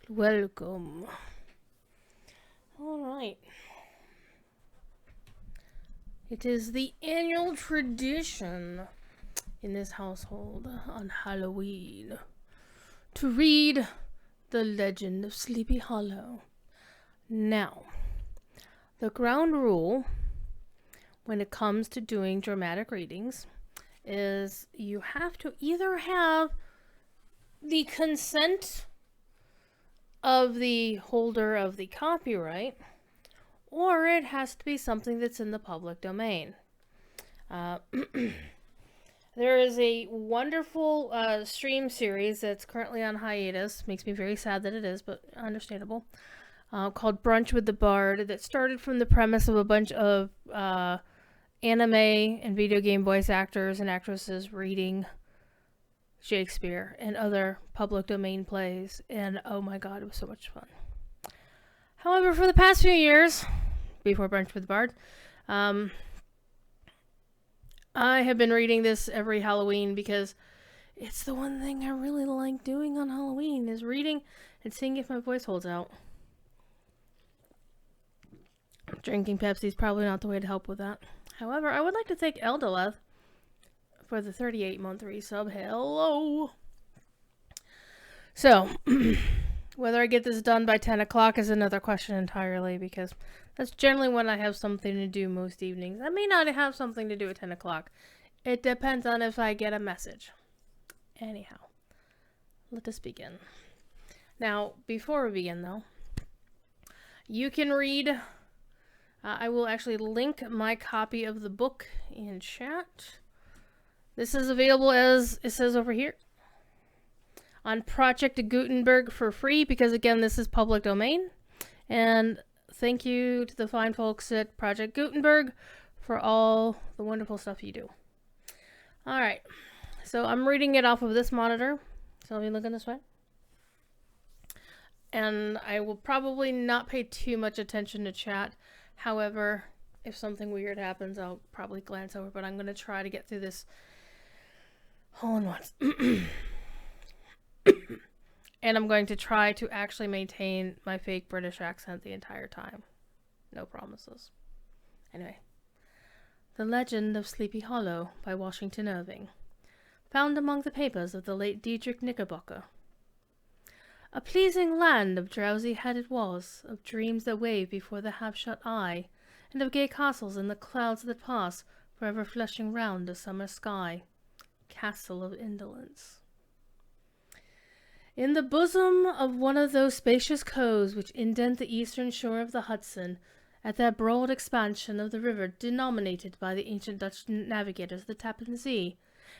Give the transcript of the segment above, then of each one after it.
Welcome. All right. It is the annual tradition in this household on Halloween to read The Legend of Sleepy Hollow. Now, the ground rule when it comes to doing dramatic readings is you have to either have the consent of the holder of the copyright, or it has to be something that's in the public domain. There is a wonderful stream series that's currently on hiatus. Makes me very sad that it is, but understandable. Called Brunch with the Bard, that started from the premise of a bunch of anime and video game voice actors and actresses reading Shakespeare and other public domain plays, and oh my god, it was so much fun. However, for the past few years, before Brunch with the Bard, I have been reading this every Halloween because it's the one thing I really like doing on Halloween, is reading and seeing if my voice holds out. Drinking Pepsi is probably not the way to help with that. However, I would like to thank Eldoleth for the 38-month resub. Hello! So, whether I get this done by 10 o'clock is another question entirely, because that's generally when I have something to do most evenings. I may not have something to do at 10 o'clock. It depends on if I get a message. Anyhow, let us begin. Now, before we begin, though, you can read... I will actually link my copy of the book in chat. This is available, as it says over here, on Project Gutenberg for free, because again, this is public domain. And thank you to the fine folks at Project Gutenberg for all the wonderful stuff you do. Alright, so I'm reading it off of this monitor, so let me look in this way. And I will probably not pay too much attention to chat. However, if something weird happens, I'll probably glance over, but I'm going to try to get through this all in once. And I'm going to try to actually maintain my fake British accent the entire time. No promises. Anyway. The Legend of Sleepy Hollow by Washington Irving. Found among the papers of the late Diedrich Knickerbocker. A pleasing land of drowsy head it was, of dreams that wave before the half-shut eye, and of gay castles in the clouds that pass, forever flushing round a summer sky. Castle of Indolence. In the bosom of one of those spacious coves which indent the eastern shore of the Hudson, at that broad expansion of the river denominated by the ancient Dutch navigators the Tappan Zee,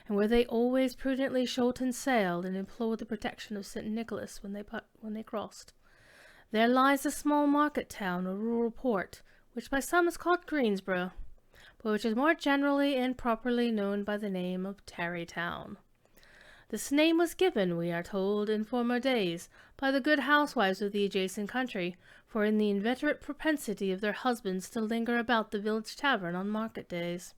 and where they always prudently shortened sail and implored the protection of St. Nicholas when they crossed, there lies a small market town or rural port, which by some is called Greensborough, but which is more generally and properly known by the name of Tarrytown. This name was given, we are told, in former days, by the good housewives of the adjacent country, for in the inveterate propensity of their husbands to linger about the village tavern on market days.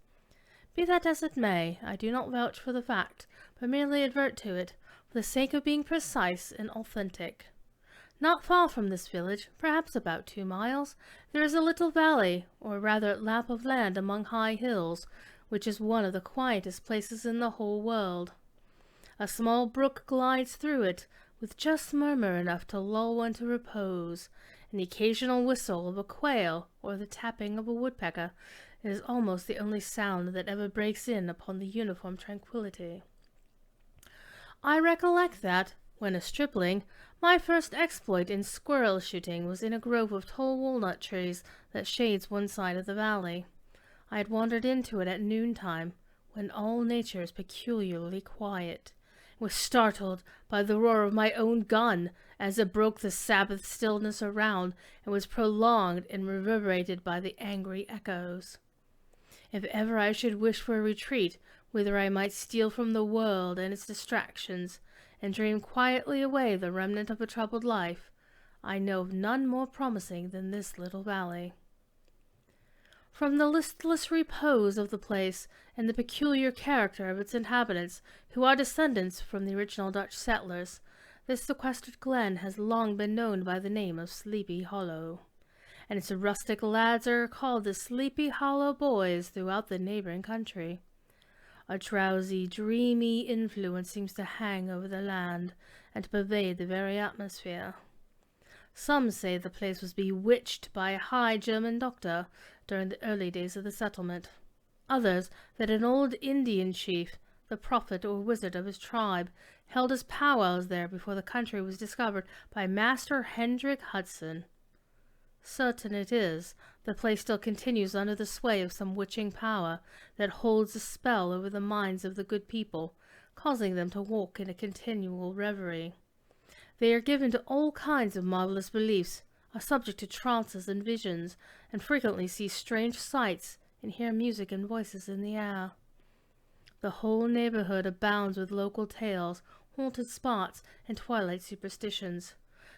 Be that as it may, I do not vouch for the fact, but merely advert to it, for the sake of being precise and authentic. Not far from this village, perhaps about 2 miles, there is a little valley, or rather lap of land among high hills, which is one of the quietest places in the whole world. A small brook glides through it, with just murmur enough to lull one to repose, and the occasional whistle of a quail or the tapping of a woodpecker is almost the only sound that ever breaks in upon the uniform tranquillity. I recollect that, when a stripling, my first exploit in squirrel shooting was in a grove of tall walnut trees that shades one side of the valley. I had wandered into it at noontime, when all nature is peculiarly quiet, and was startled by the roar of my own gun as it broke the Sabbath stillness around and was prolonged and reverberated by the angry echoes. If ever I should wish for a retreat, whither I might steal from the world and its distractions, and dream quietly away the remnant of a troubled life, I know of none more promising than this little valley. From the listless repose of the place, and the peculiar character of its inhabitants, who are descendants from the original Dutch settlers, this sequestered glen has long been known by the name of Sleepy Hollow, and its rustic lads are called the Sleepy Hollow Boys throughout the neighboring country. A drowsy, dreamy influence seems to hang over the land and to pervade the very atmosphere. Some say the place was bewitched by a high German doctor during the early days of the settlement. Others, that an old Indian chief, the prophet or wizard of his tribe, held his powwows there before the country was discovered by Master Hendrik Hudson. Certain it is, the place still continues under the sway of some witching power that holds a spell over the minds of the good people, causing them to walk in a continual reverie. They are given to all kinds of marvelous beliefs, are subject to trances and visions, and frequently see strange sights and hear music and voices in the air. The whole neighborhood abounds with local tales, haunted spots, and twilight superstitions.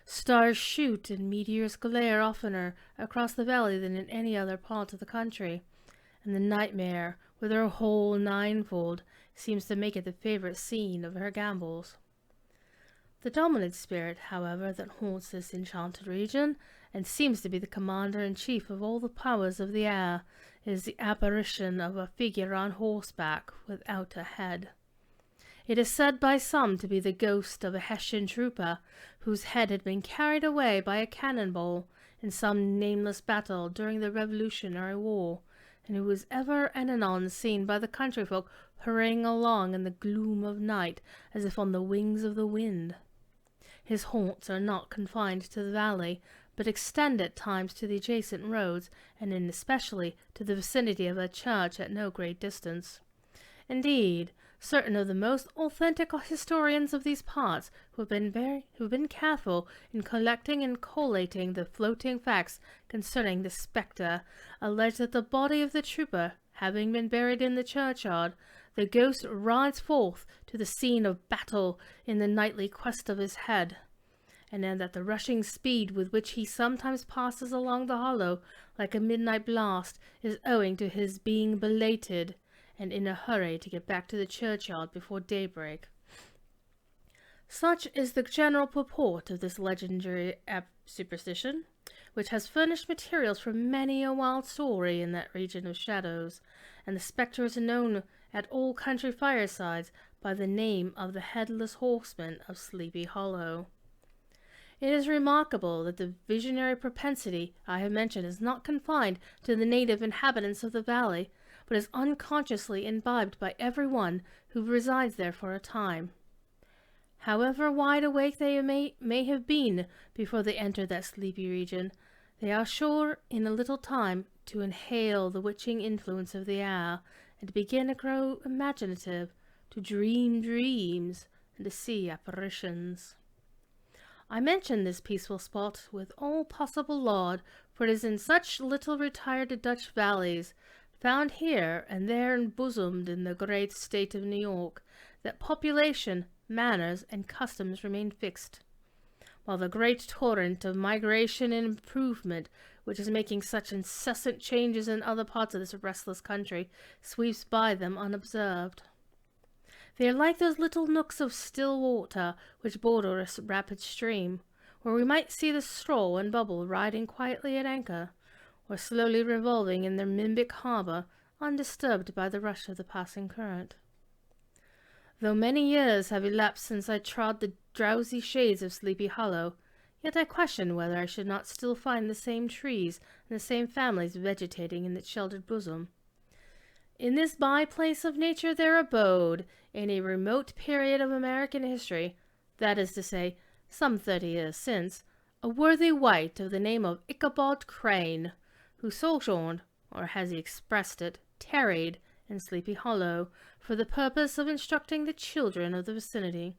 Stars shoot and meteors glare oftener across the valley than in any other part of the country, and the nightmare, with her whole ninefold, seems to make it the favorite scene of her gambols. The dominant spirit, however, that haunts this enchanted region, and seems to be the commander-in-chief of all the powers of the air, is the apparition of a figure on horseback without a head. It is said by some to be the ghost of a Hessian trooper, whose head had been carried away by a cannonball in some nameless battle during the Revolutionary War, and who was ever and anon seen by the country folk hurrying along in the gloom of night as if on the wings of the wind. His haunts are not confined to the valley, but extend at times to the adjacent roads, and in especially to the vicinity of a church at no great distance. Indeed, certain of the most authentic historians of these parts, who have been careful in collecting and collating the floating facts concerning the spectre, allege that the body of the trooper, having been buried in the churchyard, the ghost rides forth to the scene of battle in the nightly quest of his head, and then that the rushing speed with which he sometimes passes along the hollow like a midnight blast is owing to his being belated and in a hurry to get back to the churchyard before daybreak. Such is the general purport of this legendary superstition, which has furnished materials for many a wild story in that region of shadows, and the spectre is known at all country firesides by the name of the Headless Horseman of Sleepy Hollow. It is remarkable that the visionary propensity I have mentioned is not confined to the native inhabitants of the valley, but is unconsciously imbibed by every one who resides there for a time. However wide awake they may have been before they entered that sleepy region, they are sure in a little time to inhale the witching influence of the air, and to begin to grow imaginative, to dream dreams, and to see apparitions. I mention this peaceful spot with all possible laud, for it is in such little retired Dutch valleys, found here and there embosomed in the great state of New York, that population, manners, and customs remain fixed, while the great torrent of migration and improvement, which is making such incessant changes in other parts of this restless country, sweeps by them unobserved. They are like those little nooks of still water which border a rapid stream, where we might see the straw and bubble riding quietly at anchor, or slowly revolving in their mimic harbor, undisturbed by the rush of the passing current. Though many years have elapsed since I trod the drowsy shades of Sleepy Hollow, yet I question whether I should not still find the same trees and the same families vegetating in its sheltered bosom. In this by-place of nature there abode, in a remote period of American history, that is to say, some 30 years since, a worthy wight of the name of Ichabod Crane, who sojourned, or as he expressed it, tarried, in Sleepy Hollow, for the purpose of instructing the children of the vicinity.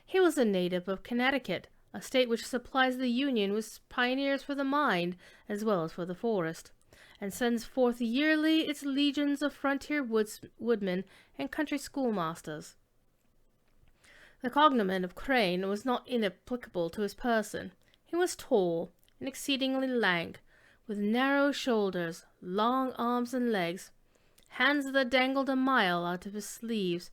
He was a native of Connecticut, a state which supplies the Union with pioneers for the mind as well as for the forest, and sends forth yearly its legions of frontier woodmen and country schoolmasters. The cognomen of Crane was not inapplicable to his person. He was tall and exceedingly lank, with narrow shoulders, long arms and legs, hands that dangled a mile out of his sleeves,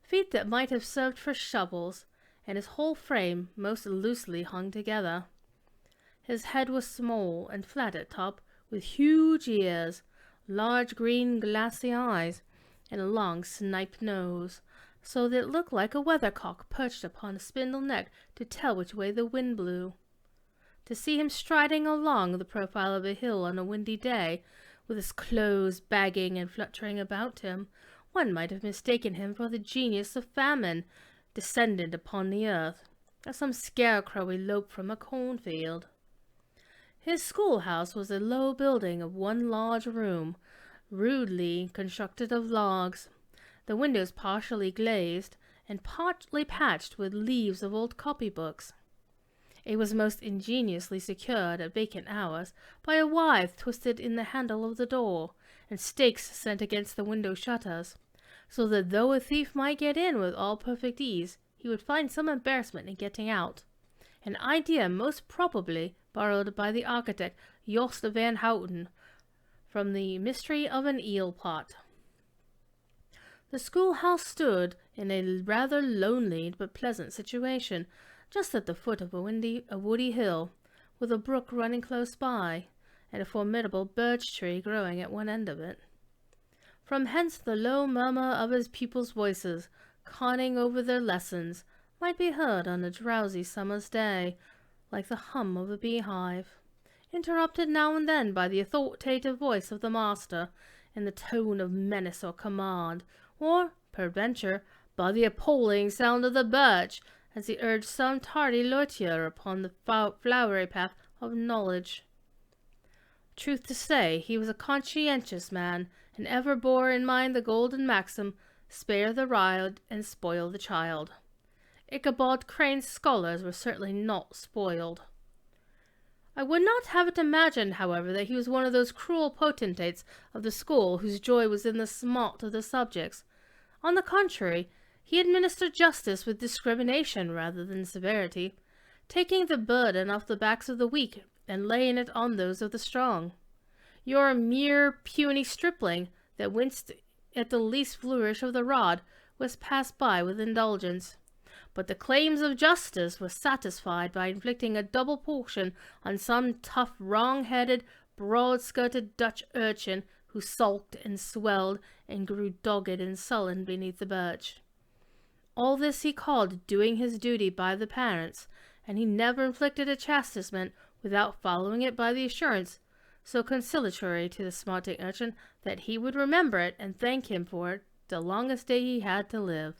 feet that might have served for shovels, and his whole frame most loosely hung together. His head was small and flat at top, with huge ears, large green glassy eyes, and a long sniped nose, so that it looked like a weathercock perched upon a spindle neck to tell which way the wind blew. To see him striding along the profile of a hill on a windy day, with his clothes bagging and fluttering about him, one might have mistaken him for the genius of famine descended upon the earth, or some scarecrow eloped from a cornfield. His schoolhouse was a low building of one large room, rudely constructed of logs, the windows partially glazed, and partly patched with leaves of old copybooks. It was most ingeniously secured at vacant hours by a withe twisted in the handle of the door, and stakes set against the window shutters, so that though a thief might get in with all perfect ease, he would find some embarrassment in getting out, an idea most probably borrowed by the architect Jost van Houten from the Mystery of an Eel Pot. The schoolhouse stood in a rather lonely but pleasant situation, just at the foot of a woody hill, with a brook running close by, and a formidable birch tree growing at one end of it. From hence the low murmur of his pupils' voices, conning over their lessons, might be heard on a drowsy summer's day, like the hum of a beehive, interrupted now and then by the authoritative voice of the master, in the tone of menace or command, or, peradventure, by the appalling sound of the birch, as he urged some tardy loiterer upon the flowery path of knowledge. Truth to say, he was a conscientious man, and ever bore in mind the golden maxim, spare the rod and spoil the child. Ichabod Crane's scholars were certainly not spoiled. I would not have it imagined, however, that he was one of those cruel potentates of the school whose joy was in the smart of the subjects. On the contrary, he administered justice with discrimination rather than severity, taking the burden off the backs of the weak and laying it on those of the strong. Your mere puny stripling that winced at the least flourish of the rod was passed by with indulgence, but the claims of justice were satisfied by inflicting a double portion on some tough, wrong-headed, broad-skirted Dutch urchin who sulked and swelled and grew dogged and sullen beneath the birch. All this he called doing his duty by the parents, and he never inflicted a chastisement without following it by the assurance, so conciliatory to the smarting urchin, that he would remember it and thank him for it the longest day he had to live.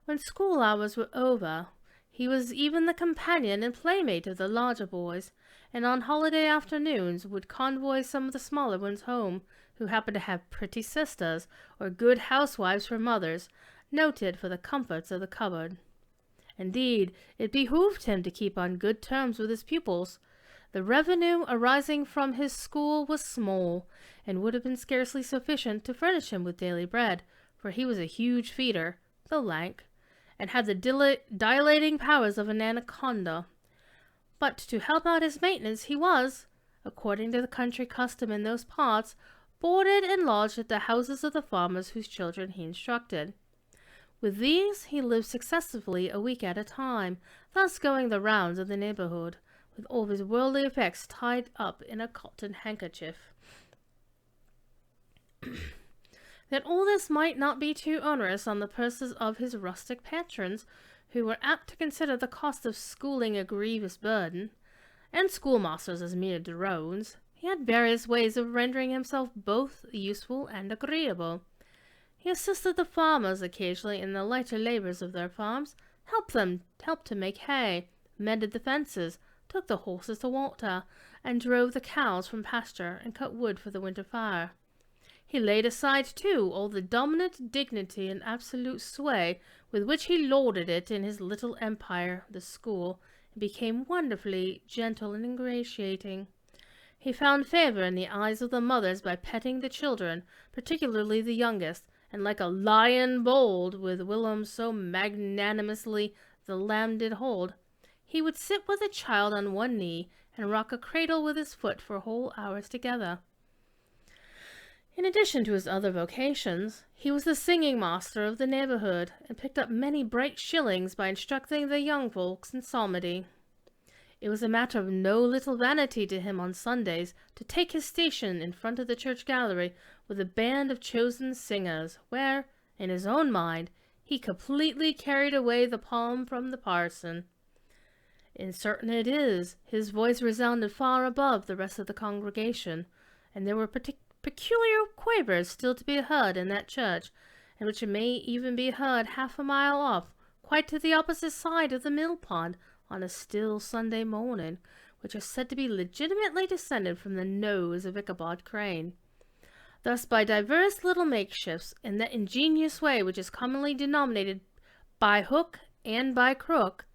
When school hours were over, he was even the companion and playmate of the larger boys, and on holiday afternoons would convoy some of the smaller ones home, who happened to have pretty sisters, or good housewives for mothers, noted for the comforts of the cupboard. Indeed, it behooved him to keep on good terms with his pupils. The revenue arising from his school was small, and would have been scarcely sufficient to furnish him with daily bread, for he was a huge feeder, though lank, and had the dilating powers of an anaconda. But to help out his maintenance he was, according to the country custom in those parts, boarded and lodged at the houses of the farmers whose children he instructed. With these he lived successively a week at a time, thus going the rounds of the neighborhood, with all his worldly effects tied up in a cotton handkerchief. That all this might not be too onerous on the purses of his rustic patrons, who were apt to consider the cost of schooling a grievous burden, and schoolmasters as mere drones, he had various ways of rendering himself both useful and agreeable. He assisted the farmers occasionally in the lighter labors of their farms, helped to make hay, mended the fences, took the horses to water, and drove the cows from pasture and cut wood for the winter fire. He laid aside, too, all the dominant dignity and absolute sway with which he lorded it in his little empire, the school, and became wonderfully gentle and ingratiating. He found favor in the eyes of the mothers by petting the children, particularly the youngest, and like a lion bold, with Willem so magnanimously the lamb did hold, he would sit with the child on one knee and rock a cradle with his foot for whole hours together. In addition to his other vocations, he was the singing master of the neighborhood, and picked up many bright shillings by instructing the young folks in psalmody. It was a matter of no little vanity to him on Sundays to take his station in front of the church gallery with a band of chosen singers, where, in his own mind, he completely carried away the palm from the parson. And certain it is, his voice resounded far above the rest of the congregation, and there were peculiar quavers still to be heard in that church, and which may even be heard half a mile off, quite to the opposite side of the mill pond, on a still Sunday morning, which are said to be legitimately descended from the nose of Ichabod Crane. Thus, by divers little makeshifts, in that ingenious way which is commonly denominated by hook and by crook,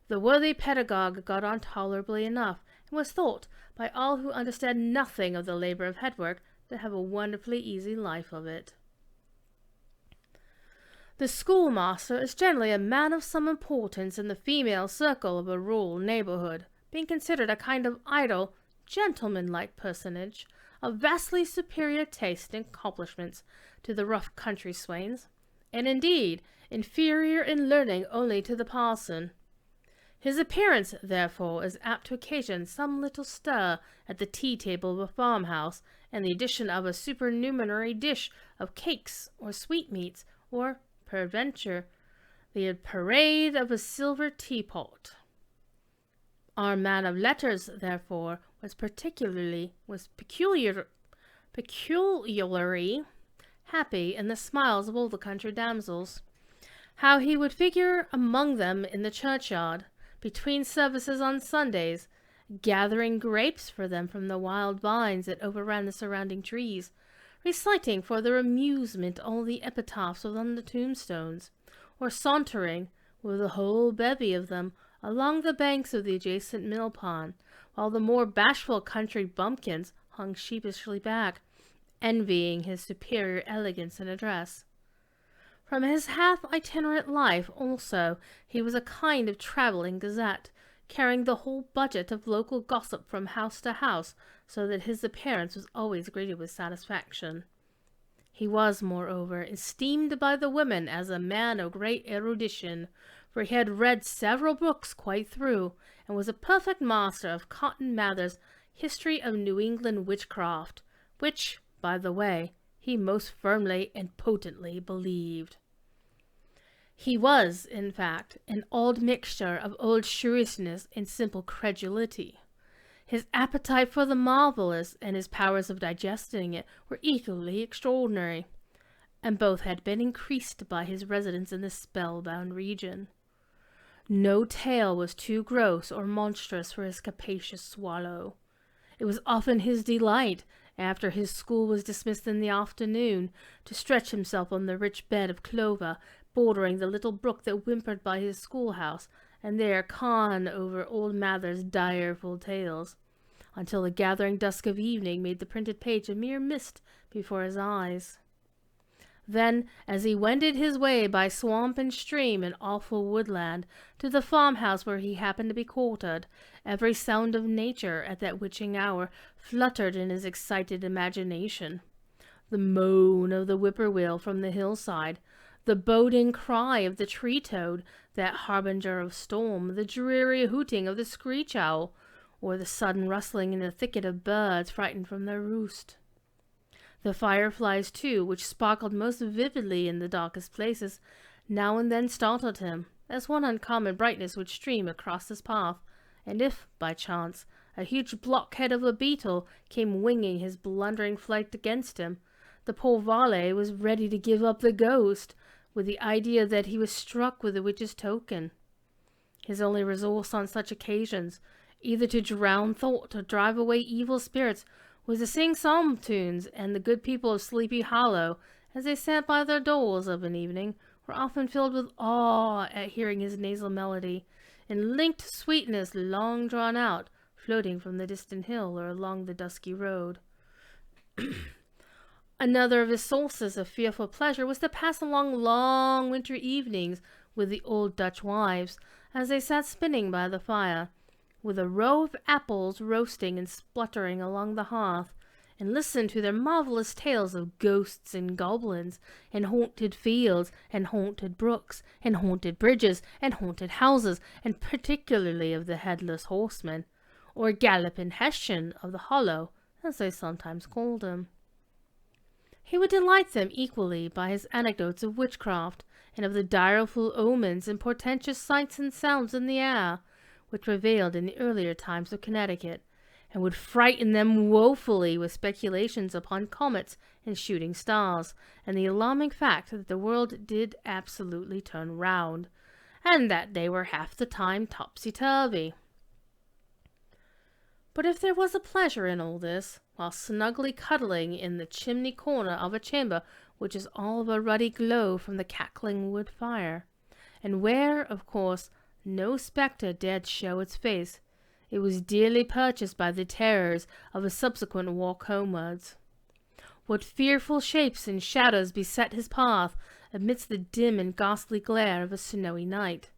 the worthy pedagogue got on tolerably enough, and was thought, by all who understand nothing of the labor of headwork, to have a wonderfully easy life of it. The schoolmaster is generally a man of some importance in the female circle of a rural neighborhood, being considered a kind of idle, gentleman-like personage, of vastly superior taste and accomplishments to the rough country swains, and indeed inferior in learning only to the parson. His appearance, therefore, is apt to occasion some little stir at the tea-table of a farmhouse, and the addition of a supernumerary dish of cakes or sweetmeats, or, peradventure, the parade of a silver teapot. Our man of letters, therefore, was peculiarly happy in the smiles of all the country damsels. How he would figure among them in the churchyard, between services on Sundays, gathering grapes for them from the wild vines that overran the surrounding trees, reciting for their amusement all the epitaphs on the tombstones, or sauntering, with a whole bevy of them, along the banks of the adjacent mill pond, while the more bashful country bumpkins hung sheepishly back, envying his superior elegance and address. From his half-itinerant life, also, he was a kind of travelling gazette, carrying the whole budget of local gossip from house to house, so that his appearance was always greeted with satisfaction. He was, moreover, esteemed by the women as a man of great erudition, for he had read several books quite through, and was a perfect master of Cotton Mather's History of New England Witchcraft, which, by the way, he most firmly and potently believed. He was, in fact, an odd mixture of old seriousness and simple credulity. His appetite for the marvelous and his powers of digesting it were equally extraordinary, and both had been increased by his residence in this spellbound region. No tale was too gross or monstrous for his capacious swallow. It was often his delight, after his school was dismissed in the afternoon, to stretch himself on the rich bed of clover bordering the little brook that whimpered by his schoolhouse, and there con over old Mather's direful tales, until the gathering dusk of evening made the printed page a mere mist before his eyes. Then, as he wended his way by swamp and stream and awful woodland to the farmhouse where he happened to be quartered, every sound of nature at that witching hour fluttered in his excited imagination. The moan of the whippoorwill from the hillside, the boding cry of the tree-toad, that harbinger of storm, the dreary hooting of the screech-owl, or the sudden rustling in the thicket of birds frightened from their roost. The fireflies, too, which sparkled most vividly in the darkest places, now and then startled him, as one uncommon brightness would stream across his path, and if, by chance, a huge blockhead of a beetle came winging his blundering flight against him, the poor varlet was ready to give up the ghost, with the idea that he was struck with the witch's token. His only resource on such occasions, either to drown thought or drive away evil spirits, was to sing psalm tunes, and the good people of Sleepy Hollow, as they sat by their doors of an evening, were often filled with awe at hearing his nasal melody, in linked sweetness long drawn out, floating from the distant hill or along the dusky road. Another of his sources of fearful pleasure was to pass along long winter evenings with the old Dutch wives, as they sat spinning by the fire, with a row of apples roasting and spluttering along the hearth, and listened to their marvelous tales of ghosts and goblins, and haunted fields, and haunted brooks, and haunted bridges, and haunted houses, and particularly of the headless horseman, or galloping Hessian of the Hollow, as they sometimes called him. He would delight them equally by his anecdotes of witchcraft, and of the direful omens and portentous sights and sounds in the air, which prevailed in the earlier times of Connecticut, and would frighten them woefully with speculations upon comets and shooting stars, and the alarming fact that the world did absolutely turn round, and that they were half the time topsy-turvy. But if there was a pleasure in all this, while snugly cuddling in the chimney corner of a chamber which is all of a ruddy glow from the cackling wood fire, and where, of course, no spectre dared show its face, it was dearly purchased by the terrors of a subsequent walk homewards. What fearful shapes and shadows beset his path amidst the dim and ghastly glare of a snowy night!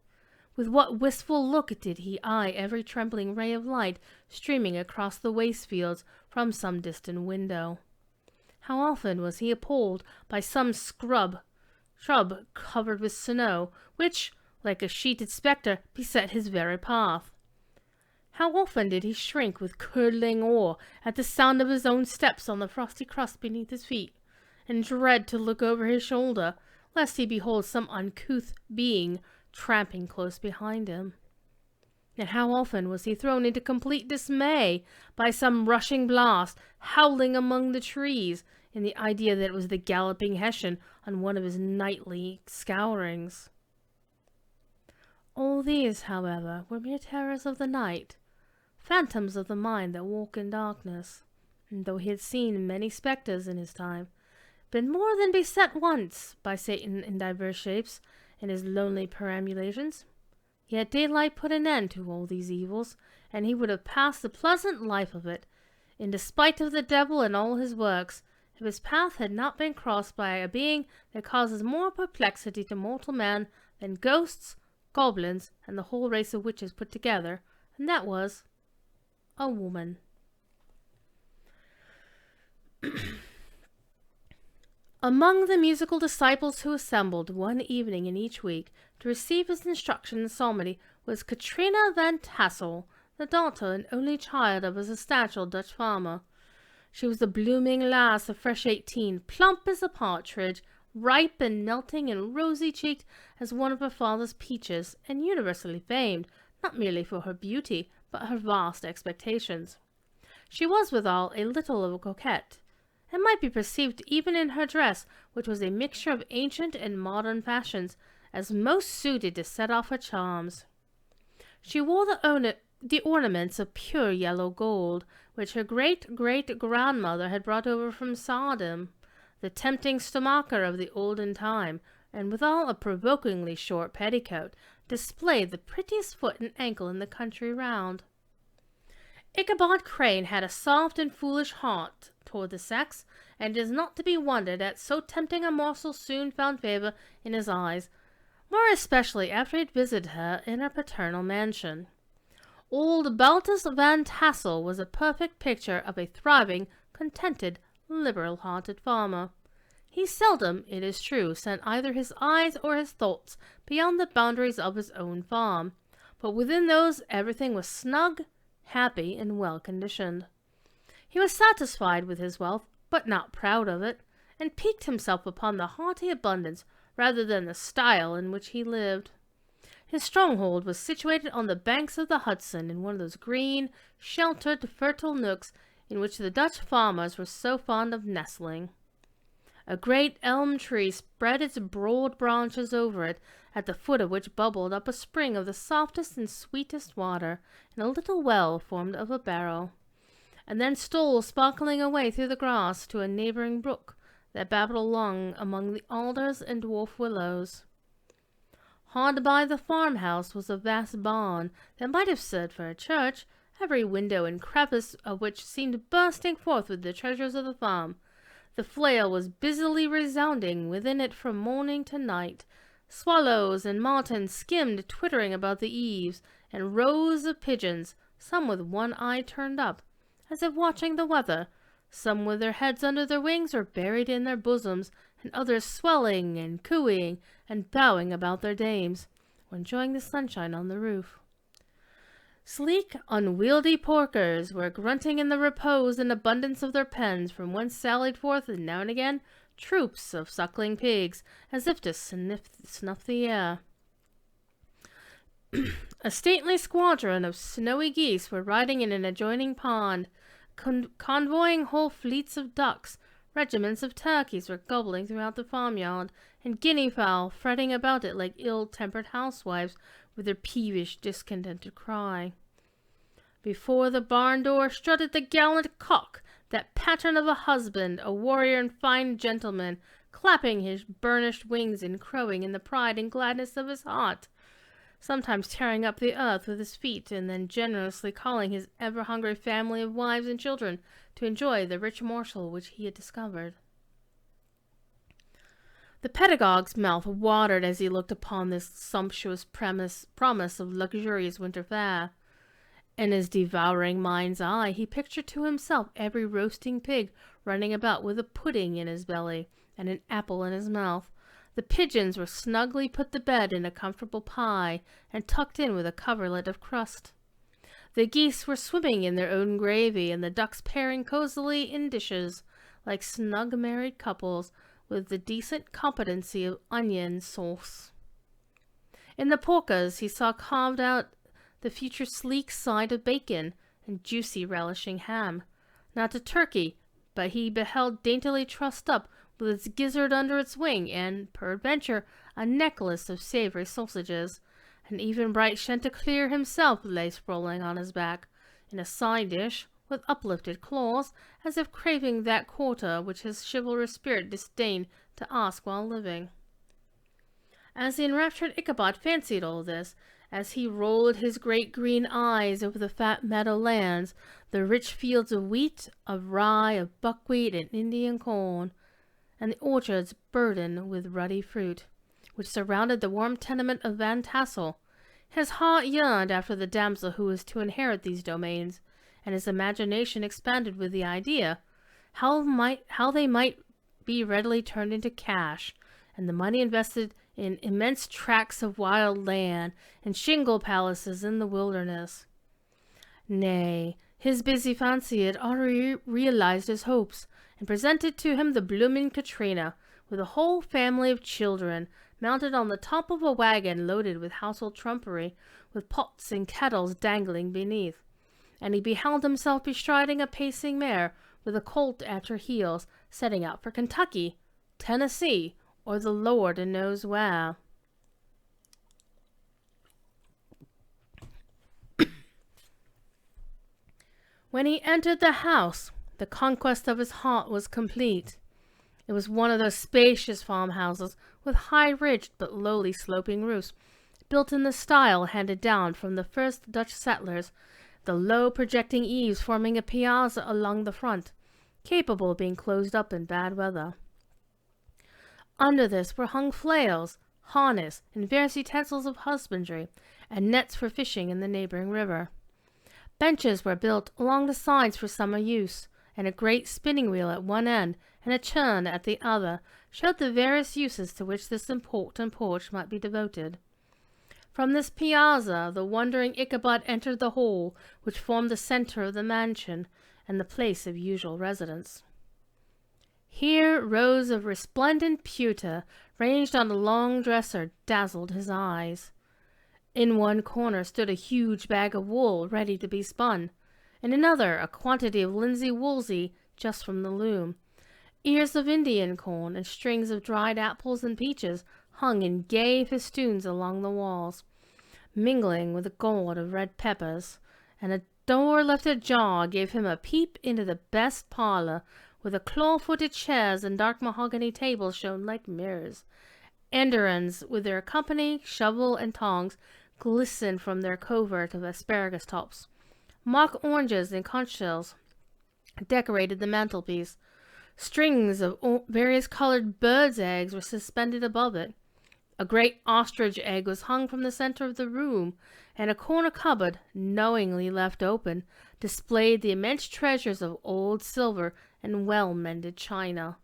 With what wistful look did he eye every trembling ray of light streaming across the waste fields from some distant window! How often was he appalled by some shrub covered with snow, which, like a sheeted spectre, beset his very path! How often did he shrink with curdling awe at the sound of his own steps on the frosty crust beneath his feet, and dread to look over his shoulder, lest he behold some uncouth being tramping close behind him! And how often was he thrown into complete dismay by some rushing blast howling among the trees, in the idea that it was the galloping Hessian on one of his nightly scourings! All these, however, were mere terrors of the night, phantoms of the mind that walk in darkness, and though he had seen many spectres in his time, been more than beset once by Satan in divers shapes, in his lonely perambulations, yet daylight put an end to all these evils, and he would have passed the pleasant life of it, in despite of the devil and all his works, if his path had not been crossed by a being that causes more perplexity to mortal man than ghosts, goblins, and the whole race of witches put together, and that was a woman. Among the musical disciples who assembled one evening in each week to receive his instruction in psalmody was Katrina van Tassel, the daughter and only child of a substantial Dutch farmer. She was a blooming lass of fresh 18, plump as a partridge, ripe and melting and rosy-cheeked as one of her father's peaches, and universally famed, not merely for her beauty, but her vast expectations. She was withal a little of a coquette, and might be perceived even in her dress, which was a mixture of ancient and modern fashions, as most suited to set off her charms. She wore the ornaments of pure yellow gold, which her great-great-grandmother had brought over from Sodom, the tempting stomacher of the olden time, and withal a provokingly short petticoat, displayed the prettiest foot and ankle in the country round. Ichabod Crane had a soft and foolish heart toward the sex, and it is not to be wondered at so tempting a morsel soon found favour in his eyes, more especially after he had visited her in her paternal mansion. Old Baltus Van Tassel was a perfect picture of a thriving, contented, liberal-hearted farmer. He seldom, it is true, sent either his eyes or his thoughts beyond the boundaries of his own farm, but within those everything was snug, happy, and well-conditioned. He was satisfied with his wealth, but not proud of it, and piqued himself upon the hearty abundance rather than the style in which he lived. His stronghold was situated on the banks of the Hudson, in one of those green, sheltered, fertile nooks in which the Dutch farmers were so fond of nestling. A great elm tree spread its broad branches over it, at the foot of which bubbled up a spring of the softest and sweetest water, in a little well formed of a barrel, and then stole sparkling away through the grass to a neighbouring brook that babbled along among the alders and dwarf willows. Hard by the farmhouse was a vast barn that might have served for a church, every window and crevice of which seemed bursting forth with the treasures of the farm. The flail was busily resounding within it from morning to night. Swallows and martins skimmed twittering about the eaves, and rows of pigeons, some with one eye turned up, as if watching the weather, some with their heads under their wings or buried in their bosoms, and others swelling and cooing and bowing about their dames, or enjoying the sunshine on the roof. Sleek, unwieldy porkers were grunting in the repose and abundance of their pens, from whence sallied forth, and now and again, troops of suckling pigs, as if to snuff the air. A stately squadron of snowy geese were riding in an adjoining pond, convoying whole fleets of ducks. Regiments of turkeys were gobbling throughout the farmyard, and guinea fowl fretting about it like ill-tempered housewives with their peevish, discontented cry. Before the barn door strutted the gallant cock, that pattern of a husband, a warrior and fine gentleman, clapping his burnished wings and crowing in the pride and gladness of his heart, sometimes tearing up the earth with his feet, and then generously calling his ever-hungry family of wives and children to enjoy the rich morsel which he had discovered. The pedagogue's mouth watered as he looked upon this sumptuous promise of luxurious winter fare. In his devouring mind's eye he pictured to himself every roasting pig running about with a pudding in his belly and an apple in his mouth. The pigeons were snugly put to bed in a comfortable pie and tucked in with a coverlet of crust. The geese were swimming in their own gravy, and the ducks pairing cozily in dishes, like snug married couples, with the decent competency of onion sauce. In the porkers he saw carved out the future sleek side of bacon and juicy relishing ham. Not a turkey, but he beheld daintily trussed up with its gizzard under its wing, and, peradventure, a necklace of savory sausages. And even bright Chanticleer himself lay sprawling on his back, in a side dish, with uplifted claws, as if craving that quarter which his chivalrous spirit disdained to ask while living. As the enraptured Ichabod fancied all this, as he rolled his great green eyes over the fat meadow lands, the rich fields of wheat, of rye, of buckwheat, and Indian corn, and the orchards burdened with ruddy fruit, which surrounded the warm tenement of Van Tassel, his heart yearned after the damsel who was to inherit these domains, and his imagination expanded with the idea how they might be readily turned into cash, and the money invested in immense tracts of wild land and shingle palaces in the wilderness. Nay, his busy fancy had already realized his hopes, and presented to him the blooming Katrina, with a whole family of children, mounted on the top of a wagon loaded with household trumpery, with pots and kettles dangling beneath. And he beheld himself bestriding a pacing mare, with a colt at her heels, setting out for Kentucky, Tennessee, or the Lord knows where. When he entered the house, the conquest of his heart was complete. It was one of those spacious farmhouses with high-ridged but lowly sloping roofs, built in the style handed down from the first Dutch settlers, the low projecting eaves forming a piazza along the front, capable of being closed up in bad weather. Under this were hung flails, harness, and various utensils of husbandry, and nets for fishing in the neighboring river. Benches were built along the sides for summer use, and a great spinning wheel at one end and a churn at the other showed the various uses to which this important porch might be devoted. From this piazza the wondering Ichabod entered the hall, which formed the center of the mansion and the place of usual residence. Here rows of resplendent pewter, ranged on a long dresser, dazzled his eyes. In one corner stood a huge bag of wool ready to be spun. In another a quantity of linsey-woolsey just from the loom. Ears of Indian corn and strings of dried apples and peaches hung in gay festoons along the walls, mingling with the gold of red peppers, and a door left ajar gave him a peep into the best parlor, where the claw-footed chairs and dark mahogany tables shone like mirrors. Andirons, with their company, shovel and tongs, glistened from their covert of asparagus tops. Mock oranges and conch shells decorated the mantelpiece. Strings of various colored birds' eggs were suspended above it. A great ostrich egg was hung from the center of the room, and a corner cupboard, knowingly left open, displayed the immense treasures of old silver and well-mended china.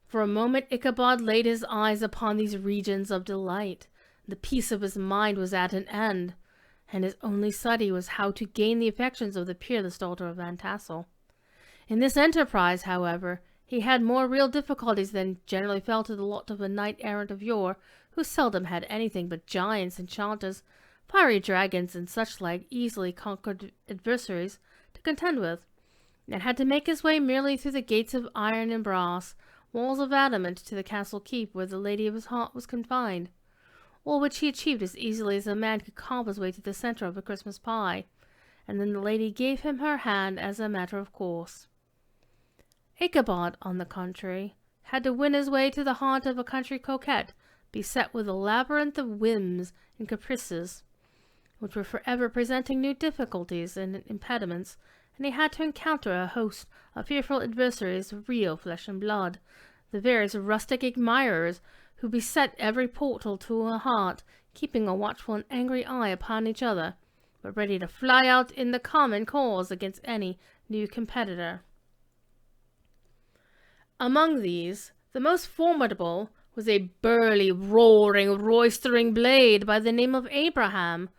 For a moment Ichabod laid his eyes upon these regions of delight. The peace of his mind was at an end, and his only study was how to gain the affections of the peerless daughter of Van Tassel. In this enterprise, however, he had more real difficulties than generally fell to the lot of a knight-errant of yore, who seldom had anything but giants, enchanters, fiery dragons, and such like easily conquered adversaries to contend with, and had to make his way merely through the gates of iron and brass, walls of adamant, to the castle keep where the lady of his heart was confined, all which he achieved as easily as a man could carve his way to the centre of a Christmas pie, and then the lady gave him her hand as a matter of course. Ichabod, on the contrary, had to win his way to the heart of a country coquette, beset with a labyrinth of whims and caprices, which were forever presenting new difficulties and impediments, and he had to encounter a host of fearful adversaries of real flesh and blood, the various rustic admirers who beset every portal to her heart, keeping a watchful and angry eye upon each other, but ready to fly out in the common cause against any new competitor. Among these, the most formidable was a burly, roaring, roistering blade by the name of Abraham,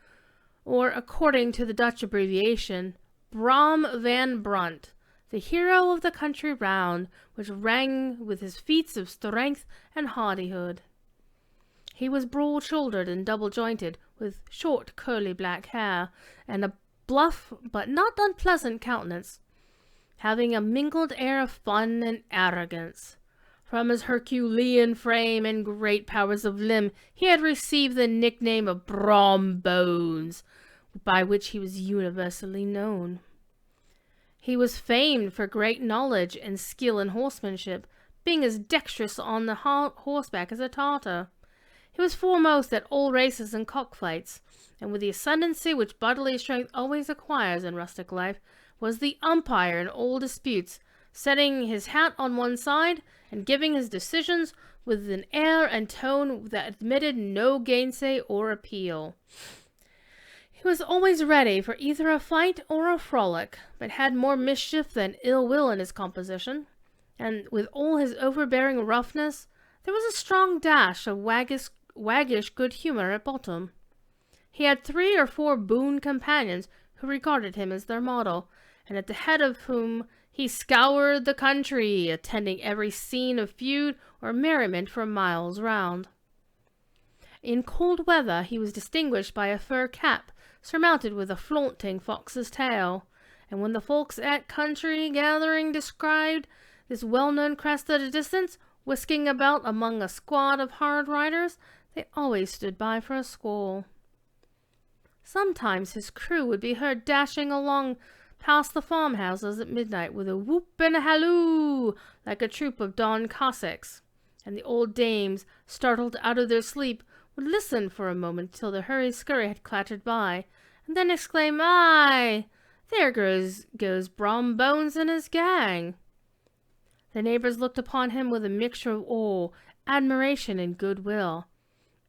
or, according to the Dutch abbreviation, Brom van Brunt, the hero of the country round, which rang with his feats of strength and hardihood. He was broad-shouldered and double-jointed, with short curly black hair, and a bluff but not unpleasant countenance, having a mingled air of fun and arrogance. From his Herculean frame and great powers of limb, he had received the nickname of Brom Bones, by which he was universally known. He was famed for great knowledge and skill in horsemanship, being as dexterous on the horseback as a Tartar. He was foremost at all races and cockfights, and with the ascendancy which bodily strength always acquires in rustic life, was the umpire in all disputes, setting his hat on one side and giving his decisions with an air and tone that admitted no gainsay or appeal. He was always ready for either a fight or a frolic, but had more mischief than ill will in his composition, and with all his overbearing roughness, there was a strong dash of waggish good humour at bottom. He had 3 or 4 boon companions who regarded him as their model, and at the head of whom he scoured the country, attending every scene of feud or merriment for miles round. In cold weather he was distinguished by a fur cap, surmounted with a flaunting fox's tail, and when the folks at country gathering descried this well-known crest at a distance, whisking about among a squad of hard riders, they always stood by for a squall. Sometimes his crew would be heard dashing along past the farmhouses at midnight with a whoop and a halloo, like a troop of Don Cossacks, and the old dames, startled out of their sleep, would listen for a moment till the hurry-scurry had clattered by, and then exclaim, "Aye, there goes Brom Bones and his gang." The neighbors looked upon him with a mixture of awe, admiration, and goodwill,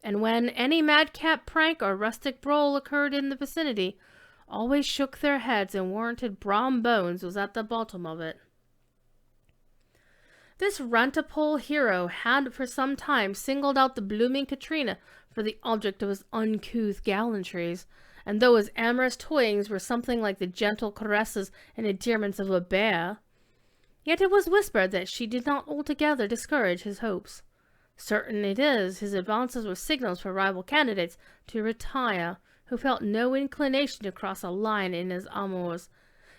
and when any madcap prank or rustic brawl occurred in the vicinity, always shook their heads and warranted Brom Bones was at the bottom of it. This rantipole hero had for some time singled out the blooming Katrina for the object of his uncouth gallantries, and though his amorous toyings were something like the gentle caresses and endearments of a bear, yet it was whispered that she did not altogether discourage his hopes. Certain it is, his advances were signals for rival candidates to retire, who felt no inclination to cross a line in his amours,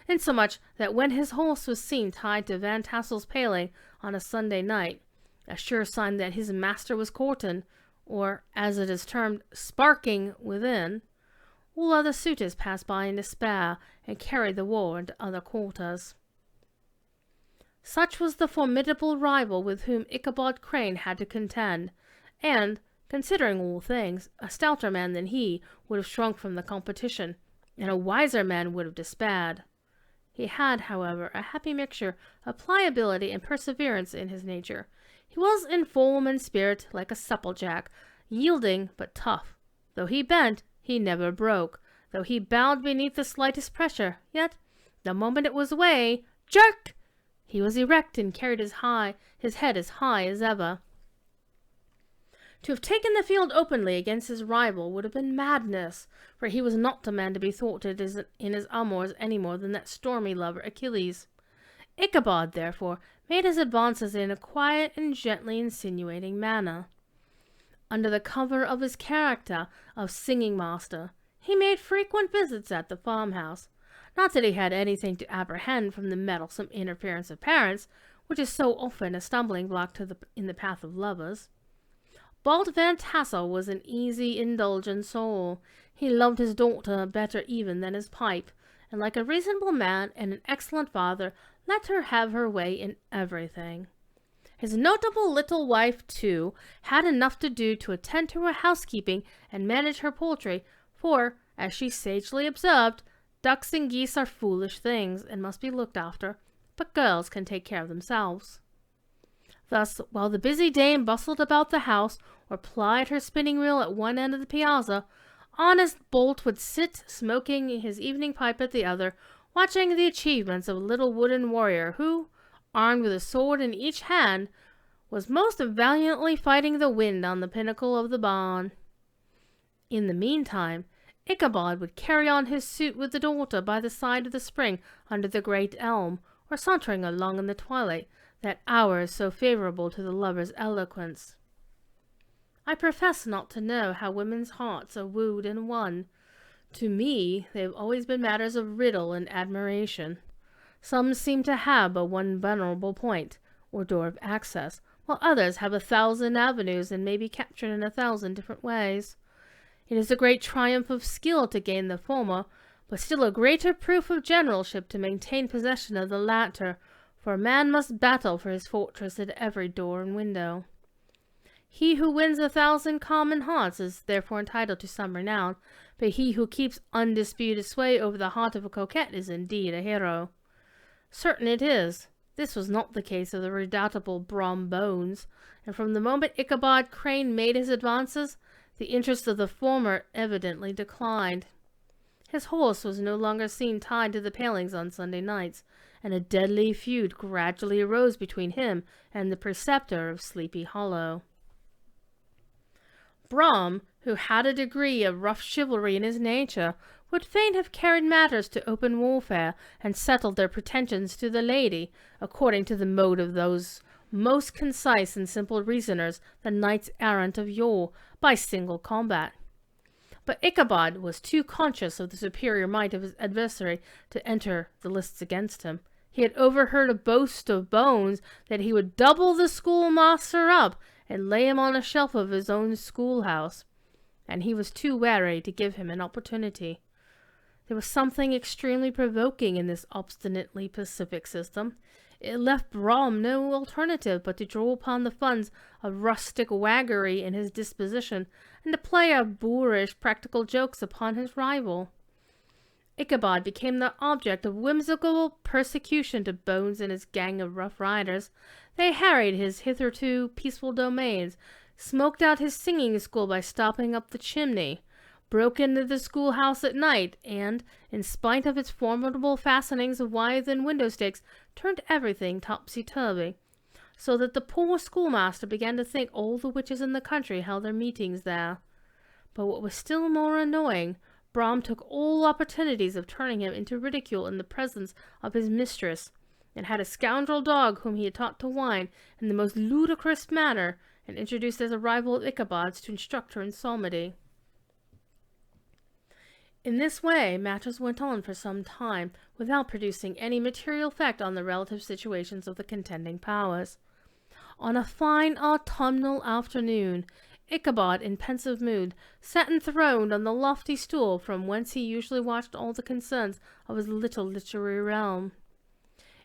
insomuch that when his horse was seen tied to Van Tassel's paling on a Sunday night, a sure sign that his master was courting, or, as it is termed, sparking within, all other suitors passed by in despair, and carried the war into other quarters. Such was the formidable rival with whom Ichabod Crane had to contend, and, considering all things, a stouter man than he would have shrunk from the competition, and a wiser man would have despaired. He had, however, a happy mixture of pliability and perseverance in his nature. He was in form and spirit like a supplejack, yielding but tough. Though he bent, he never broke. Though he bowed beneath the slightest pressure, yet, the moment it was away, jerk! He was erect and carried his head as high as ever. To have taken the field openly against his rival would have been madness, for he was not the man to be thwarted in his amours any more than that stormy lover Achilles. Ichabod, therefore, made his advances in a quiet and gently insinuating manner. Under the cover of his character of singing master, he made frequent visits at the farmhouse. Not that he had anything to apprehend from the meddlesome interference of parents, which is so often a stumbling block in the path of lovers. Bald Van Tassel was an easy, indulgent soul. He loved his daughter better even than his pipe, and like a reasonable man and an excellent father, let her have her way in everything. His notable little wife, too, had enough to do to attend to her housekeeping and manage her poultry, for, as she sagely observed, ducks and geese are foolish things and must be looked after, but girls can take care of themselves. Thus, while the busy dame bustled about the house or plied her spinning wheel at one end of the piazza, honest Bolt would sit smoking his evening pipe at the other, watching the achievements of a little wooden warrior who, armed with a sword in each hand, was most valiantly fighting the wind on the pinnacle of the barn. In the meantime, Ichabod would carry on his suit with the daughter by the side of the spring under the great elm, or sauntering along in the twilight, that hour is so favorable to the lover's eloquence. I profess not to know how women's hearts are wooed and won. To me, they have always been matters of riddle and admiration. Some seem to have but one vulnerable point, or door of access, while others have 1,000 avenues and may be captured in 1,000 different ways. It is a great triumph of skill to gain the former, but still a greater proof of generalship to maintain possession of the latter, for a man must battle for his fortress at every door and window. He who wins 1,000 common hearts is therefore entitled to some renown, but he who keeps undisputed sway over the heart of a coquette is indeed a hero. Certain it is, this was not the case of the redoubtable Brom Bones, and from the moment Ichabod Crane made his advances, the interest of the former evidently declined. His horse was no longer seen tied to the palings on Sunday nights, and a deadly feud gradually arose between him and the preceptor of Sleepy Hollow. Brom, who had a degree of rough chivalry in his nature, would fain have carried matters to open warfare, and settled their pretensions to the lady, according to the mode of those most concise and simple reasoners, the knights-errant of yore, by single combat. But Ichabod was too conscious of the superior might of his adversary to enter the lists against him. He had overheard a boast of Bones that he would double the schoolmaster up and lay him on a shelf of his own schoolhouse, and he was too wary to give him an opportunity. There was something extremely provoking in this obstinately pacific system. It left Brom no alternative but to draw upon the funds of rustic waggery in his disposition, and to play a boorish practical jokes upon his rival. Ichabod became the object of whimsical persecution to Bones and his gang of rough riders. They harried his hitherto peaceful domains, smoked out his singing school by stopping up the chimney, broke into the schoolhouse at night, and, in spite of its formidable fastenings of withes and window-stakes, turned everything topsy-turvy, so that the poor schoolmaster began to think all the witches in the country held their meetings there. But what was still more annoying, Brom took all opportunities of turning him into ridicule in the presence of his mistress, and had a scoundrel dog whom he had taught to whine in the most ludicrous manner, and introduced as a rival of Ichabod's to instruct her in psalmody. In this way matters went on for some time, without producing any material effect on the relative situations of the contending powers. On a fine autumnal afternoon, Ichabod, in pensive mood, sat enthroned on the lofty stool from whence he usually watched all the concerns of his little literary realm.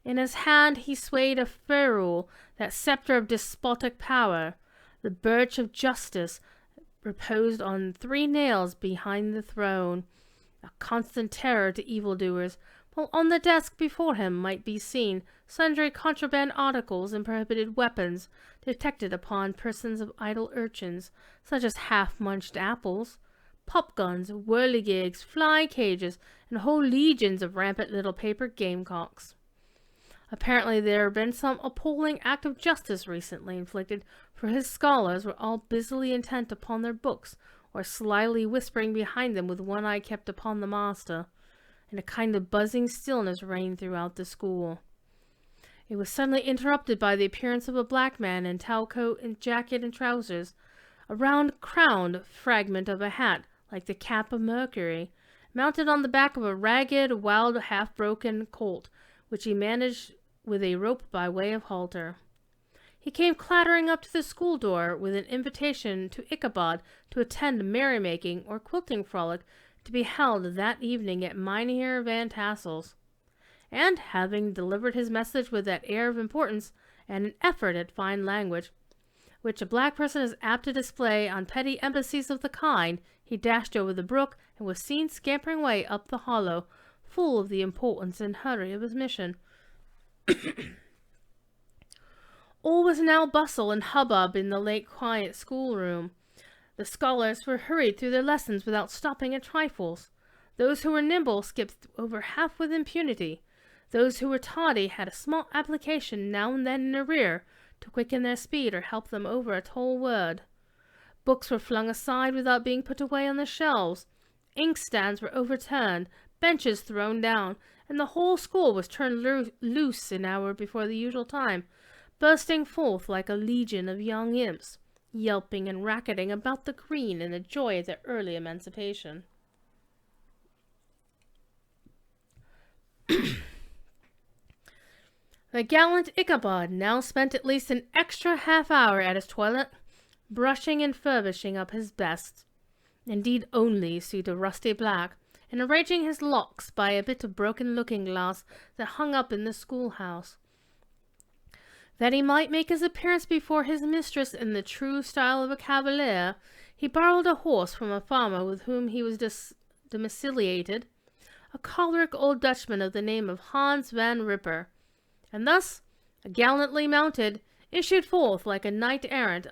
In his hand he swayed a ferule, that sceptre of despotic power. The birch of justice reposed on 3 nails behind the throne, a constant terror to evildoers, while on the desk before him might be seen sundry contraband articles and prohibited weapons, detected upon persons of idle urchins, such as half-munched apples, pop-guns, whirligigs, fly-cages, and whole legions of rampant little paper gamecocks. Apparently there had been some appalling act of justice recently inflicted, for his scholars were all busily intent upon their books, or slyly whispering behind them with one eye kept upon the master, and a kind of buzzing stillness reigned throughout the school. It was suddenly interrupted by the appearance of a black man in tailcoat and jacket and trousers, a round-crowned fragment of a hat, like the cap of Mercury, mounted on the back of a ragged, wild, half-broken colt, which he managed with a rope by way of halter. He came clattering up to the school door with an invitation to Ichabod to attend a merrymaking or quilting frolic to be held that evening at Mynheer Van Tassel's. And, having delivered his message with that air of importance and an effort at fine language, which a black person is apt to display on petty embassies of the kind, he dashed over the brook and was seen scampering away up the hollow, full of the importance and hurry of his mission. All was now bustle and hubbub in the late quiet schoolroom. The scholars were hurried through their lessons without stopping at trifles. Those who were nimble skipped over half with impunity. Those who were tardy had a small application now and then in arrear to quicken their speed or help them over a tall word. Books were flung aside without being put away on the shelves. Inkstands were overturned, benches thrown down, and the whole school was turned loose an hour before the usual time, bursting forth like a legion of young imps, yelping and racketing about the green in the joy of their early emancipation. The gallant Ichabod now spent at least an extra half-hour at his toilet, brushing and furbishing up his best, indeed only suit of rusty black, and arranging his locks by a bit of broken looking-glass that hung up in the schoolhouse. That he might make his appearance before his mistress in the true style of a cavalier, he borrowed a horse from a farmer with whom he was domiciliated, a choleric old Dutchman of the name of Hans Van Ripper, and thus, gallantly mounted, issued forth like a knight-errant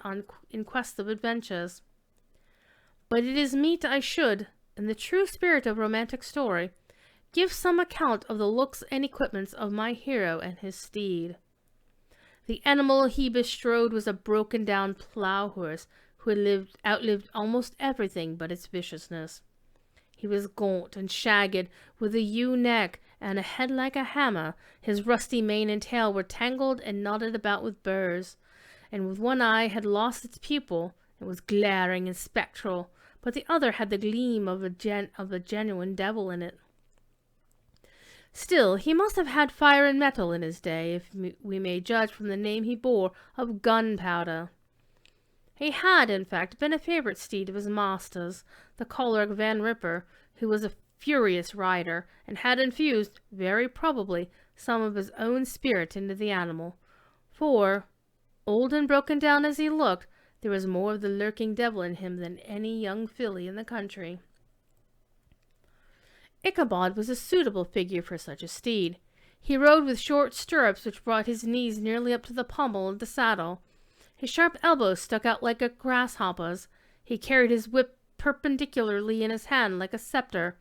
in quest of adventures. But it is meet I should, in the true spirit of romantic story, give some account of the looks and equipments of my hero and his steed. The animal he bestrode was a broken-down plough-horse who had outlived almost everything but its viciousness. He was gaunt and shagged, with a ewe neck and a head like a hammer. His rusty mane and tail were tangled and knotted about with burrs, and with one eye had lost its pupil, and was glaring and spectral, but the other had the gleam of a genuine devil in it. Still, he must have had fire and metal in his day, if we may judge from the name he bore of Gunpowder. He had, in fact, been a favourite steed of his master's, the choleric Van Ripper, who was a furious rider, and had infused, very probably, some of his own spirit into the animal, for, old and broken down as he looked, there was more of the lurking devil in him than any young filly in the country. Ichabod was a suitable figure for such a steed. He rode with short stirrups which brought his knees nearly up to the pommel of the saddle. His sharp elbows stuck out like a grasshopper's. He carried his whip perpendicularly in his hand like a scepter,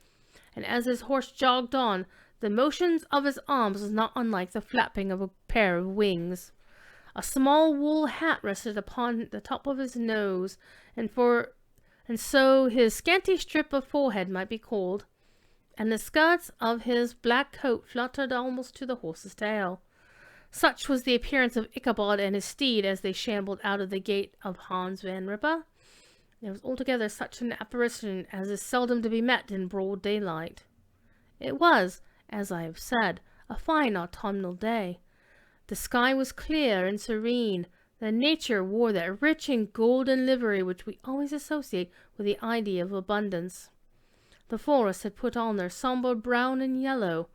and as his horse jogged on, the motions of his arms was not unlike the flapping of a pair of wings. A small wool hat rested upon the top of his nose, and so his scanty strip of forehead might be called, and the skirts of his black coat fluttered almost to the horse's tail. Such was the appearance of Ichabod and his steed as they shambled out of the gate of Hans Van Ripper. It was altogether such an apparition as is seldom to be met in broad daylight. It was, as I have said, a fine autumnal day. The sky was clear and serene. The nature wore that rich and golden livery which we always associate with the idea of abundance. The forests had put on their sombre brown and yellow,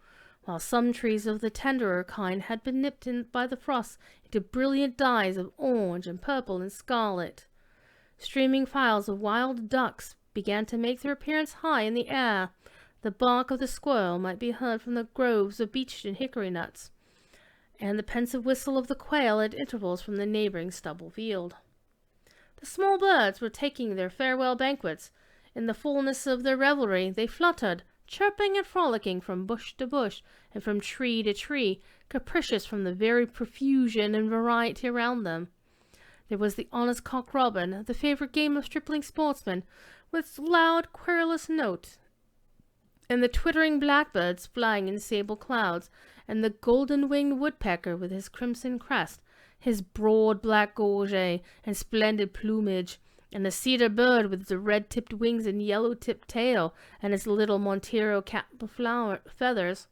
while some trees of the tenderer kind had been nipped by the frost into brilliant dyes of orange and purple and scarlet. Streaming files of wild ducks began to make their appearance high in the air. The bark of the squirrel might be heard from the groves of beech and hickory nuts, and the pensive whistle of the quail at intervals from the neighboring stubble field. The small birds were taking their farewell banquets. In the fullness of their revelry they fluttered, chirping and frolicking from bush to bush and from tree to tree, capricious from the very profusion and variety around them. There was the honest cock robin, the favourite game of stripling sportsmen, with its loud, querulous note, and the twittering blackbirds flying in sable clouds, and the golden-winged woodpecker with his crimson crest, his broad black gorge and splendid plumage, and the cedar bird with its red-tipped wings and yellow-tipped tail, and its little Montero cap of feathers,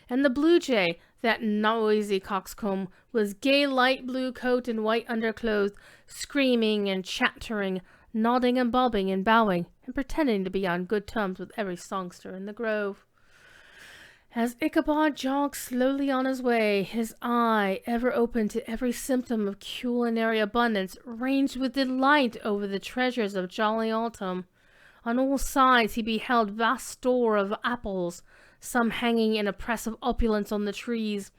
and the blue jay, that noisy coxcomb, with his gay light blue coat and white underclothes, screaming and chattering, nodding and bobbing and bowing, and pretending to be on good terms with every songster in the grove. As Ichabod jogged slowly on his way, his eye, ever open to every symptom of culinary abundance, ranged with delight over the treasures of jolly autumn. On all sides he beheld vast store of apples, some hanging in oppressive opulence on the trees,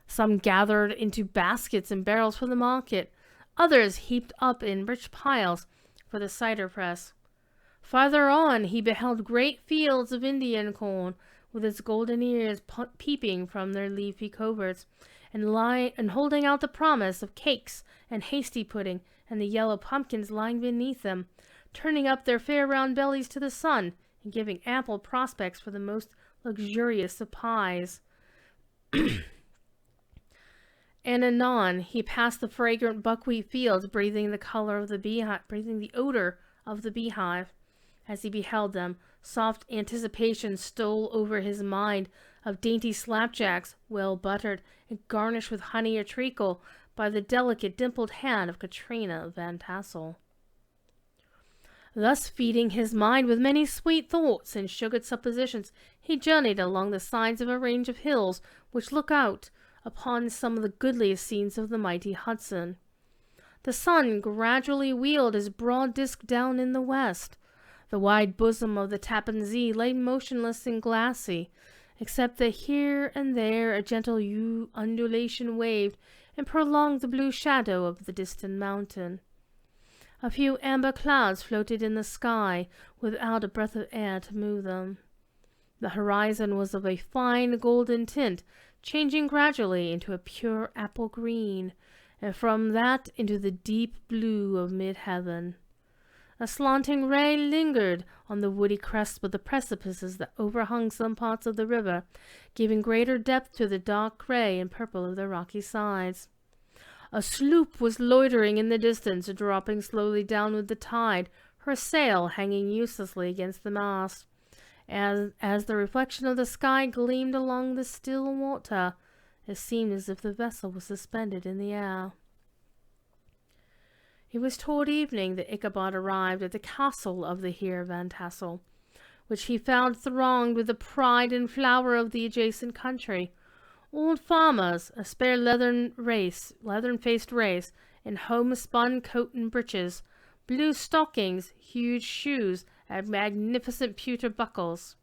some gathered into baskets and barrels for the market, others heaped up in rich piles for the cider press. Farther on he beheld great fields of Indian corn, with its golden ears peeping from their leafy coverts, and holding out the promise of cakes and hasty pudding, and the yellow pumpkins lying beneath them, turning up their fair round bellies to the sun, and giving ample prospects for the most luxurious of pies. And anon he passed the fragrant buckwheat fields, breathing the odor of the beehive. As he beheld them, soft anticipation stole over his mind of dainty slapjacks, well buttered and garnished with honey or treacle by the delicate dimpled hand of Katrina Van Tassel. Thus feeding his mind with many sweet thoughts and sugared suppositions, he journeyed along the sides of a range of hills which look out upon some of the goodliest scenes of the mighty Hudson. The sun gradually wheeled his broad disk down in the west. The wide bosom of the Tappan Zee lay motionless and glassy, except that here and there a gentle undulation waved and prolonged the blue shadow of the distant mountain. A few amber clouds floated in the sky, without a breath of air to move them. The horizon was of a fine golden tint, changing gradually into a pure apple green, and from that into the deep blue of mid-heaven. A slanting ray lingered on the woody crest of the precipices that overhung some parts of the river, giving greater depth to the dark gray and purple of the rocky sides. A sloop was loitering in the distance, dropping slowly down with the tide, her sail hanging uselessly against the mast. As the reflection of the sky gleamed along the still water, it seemed as if the vessel was suspended in the air. It was toward evening that Ichabod arrived at the castle of the Heer Van Tassel, which he found thronged with the pride and flower of the adjacent country. Old farmers, a spare leathern-faced race, in homespun coat and breeches, blue stockings, huge shoes, and magnificent pewter buckles.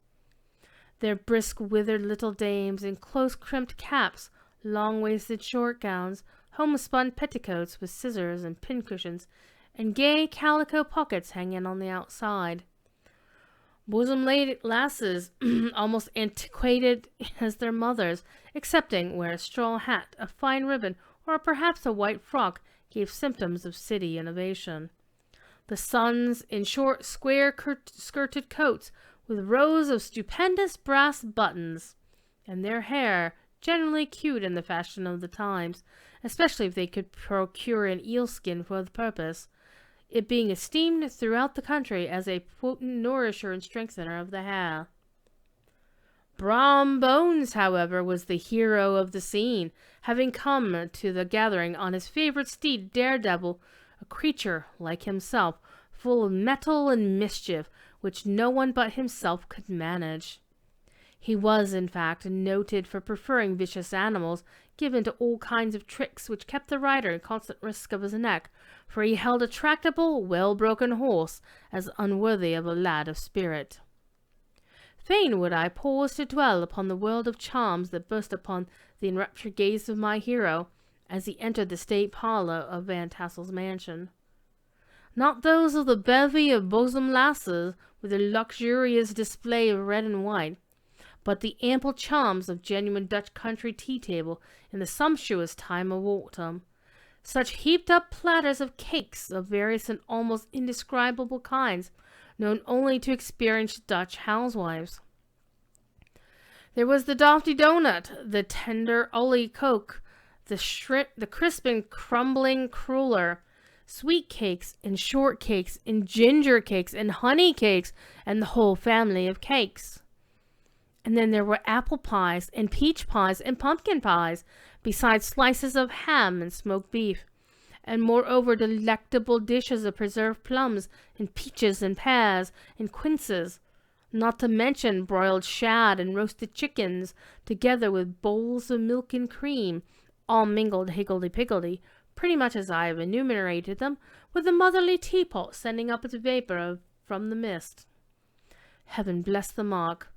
Their brisk, withered little dames in close-crimped caps, long-waisted short gowns, homespun petticoats with scissors and pincushions, and gay calico pockets hanging on the outside. Bosom-laden lasses, almost antiquated as their mothers, excepting where a straw hat, a fine ribbon, or perhaps a white frock gave symptoms of city innovation. The sons in short, square-skirted coats with rows of stupendous brass buttons, and their hair, generally queued in the fashion of the times, especially if they could procure an eel skin for the purpose, it being esteemed throughout the country as a potent nourisher and strengthener of the hair. Brom Bones, however, was the hero of the scene, having come to the gathering on his favorite steed, Daredevil, a creature, like himself, full of mettle and mischief, which no one but himself could manage. He was, in fact, noted for preferring vicious animals, given to all kinds of tricks which kept the rider in constant risk of his neck, for he held a tractable, well-broken horse as unworthy of a lad of spirit. Fain would I pause to dwell upon the world of charms that burst upon the enraptured gaze of my hero, as he entered the state parlor of Van Tassel's mansion. not those of the bevy of bosom lasses with their luxurious display of red and white, but the ample charms of genuine Dutch country tea-table in the sumptuous time of autumn. Such heaped-up platters of cakes of various and almost indescribable kinds, known only to experienced Dutch housewives. There was the dofty donut, the tender olie koek, the crisp and crumbling cruller, sweet cakes and short cakes and ginger cakes and honey cakes, and the whole family of cakes. And then there were apple pies and peach pies and pumpkin pies, besides slices of ham and smoked beef, and moreover delectable dishes of preserved plums and peaches and pears and quinces, not to mention broiled shad and roasted chickens, together with bowls of milk and cream, all mingled higgledy-piggledy, pretty much as I have enumerated them, with the motherly teapot sending up its vapour from the mist. Heaven bless the mark!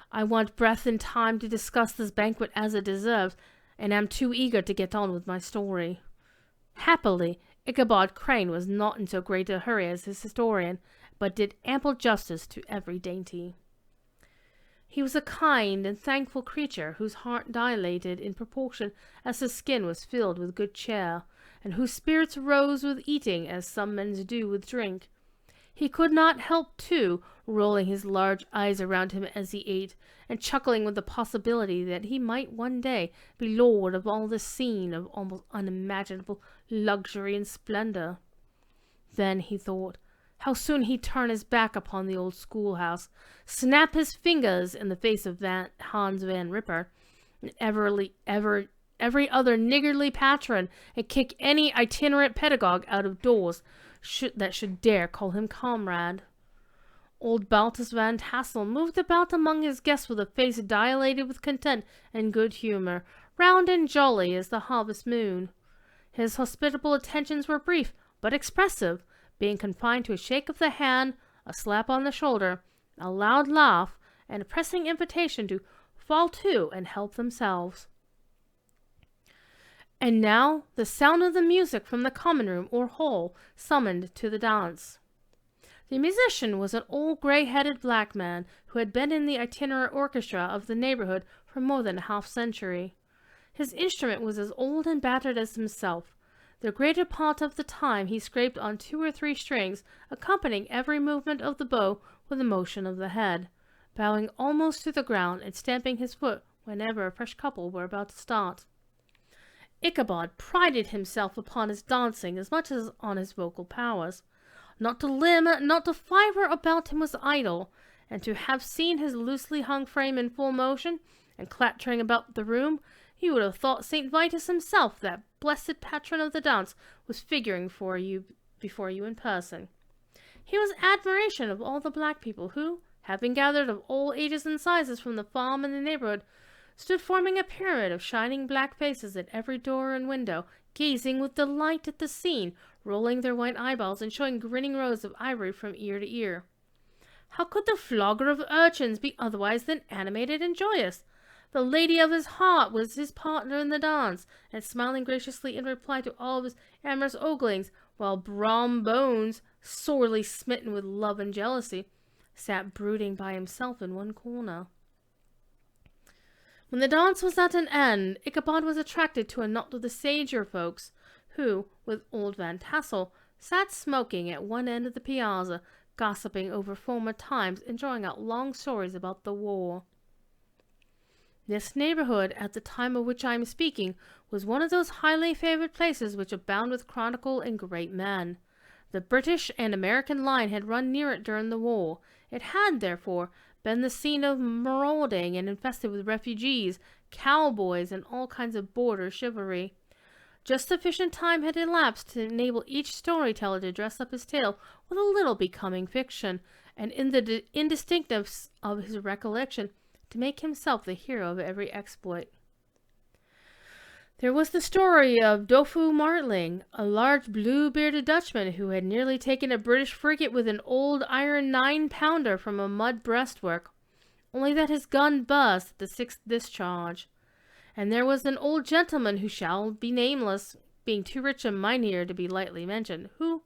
I want breath and time to discuss this banquet as it deserves, and am too eager to get on with my story. Happily, Ichabod Crane was not in so great a hurry as his historian, but did ample justice to every dainty. He was a kind and thankful creature, whose heart dilated in proportion as his skin was filled with good cheer, and whose spirits rose with eating as some men's do with drink. He could not help, too, rolling his large eyes around him as he ate, and chuckling with the possibility that he might one day be lord of all this scene of almost unimaginable luxury and splendor. Then, he thought, how soon he'd turn his back upon the old schoolhouse, snap his fingers in the face of Hans Van Ripper, and every other niggardly patron, and kick any itinerant pedagogue out of doors that should dare call him comrade. Old Baltus Van Tassel moved about among his guests with a face dilated with content and good humour, round and jolly as the harvest moon. His hospitable attentions were brief, but expressive, being confined to a shake of the hand, a slap on the shoulder, a loud laugh, and a pressing invitation to fall to and help themselves. And now the sound of the music from the common room or hall summoned to the dance. The musician was an old grey-headed black man who had been in the itinerant orchestra of the neighbourhood for more than a half-century. His instrument was as old and battered as himself. The greater part of the time he scraped on 2 or 3 strings, accompanying every movement of the bow with a motion of the head, bowing almost to the ground and stamping his foot whenever a fresh couple were about to start. Ichabod prided himself upon his dancing as much as on his vocal powers. Not a limb, not a fibre about him was idle, and to have seen his loosely hung frame in full motion, and clattering about the room, you would have thought St. Vitus himself, that blessed patron of the dance, was figuring before you in person. He was admiration of all the black people who, having gathered of all ages and sizes from the farm and the neighbourhood, stood forming a pyramid of shining black faces at every door and window, gazing with delight at the scene, rolling their white eyeballs and showing grinning rows of ivory from ear to ear. How could the flogger of urchins be otherwise than animated and joyous? The lady of his heart was his partner in the dance, and smiling graciously in reply to all of his amorous oglings, while Brom Bones, sorely smitten with love and jealousy, sat brooding by himself in one corner. When the dance was at an end, Ichabod was attracted to a knot of the sager folks, who, with old Van Tassel, sat smoking at one end of the piazza, gossiping over former times and drawing out long stories about the war. This neighbourhood, at the time of which I am speaking, was one of those highly favoured places which abound with chronicle and great men. The British and American line had run near it during the war. It had, therefore, been the scene of marauding and infested with refugees, cowboys, and all kinds of border chivalry. Just sufficient time had elapsed to enable each storyteller to dress up his tale with a little becoming fiction, and in the indistinctness of his recollection, to make himself the hero of every exploit. There was the story of Dofu Martling, a large blue-bearded Dutchman who had nearly taken a British frigate with an old iron 9-pounder from a mud breastwork, only that his gun burst at the 6th discharge. And there was an old gentleman who shall be nameless, being too rich a mynheer to be lightly mentioned, who,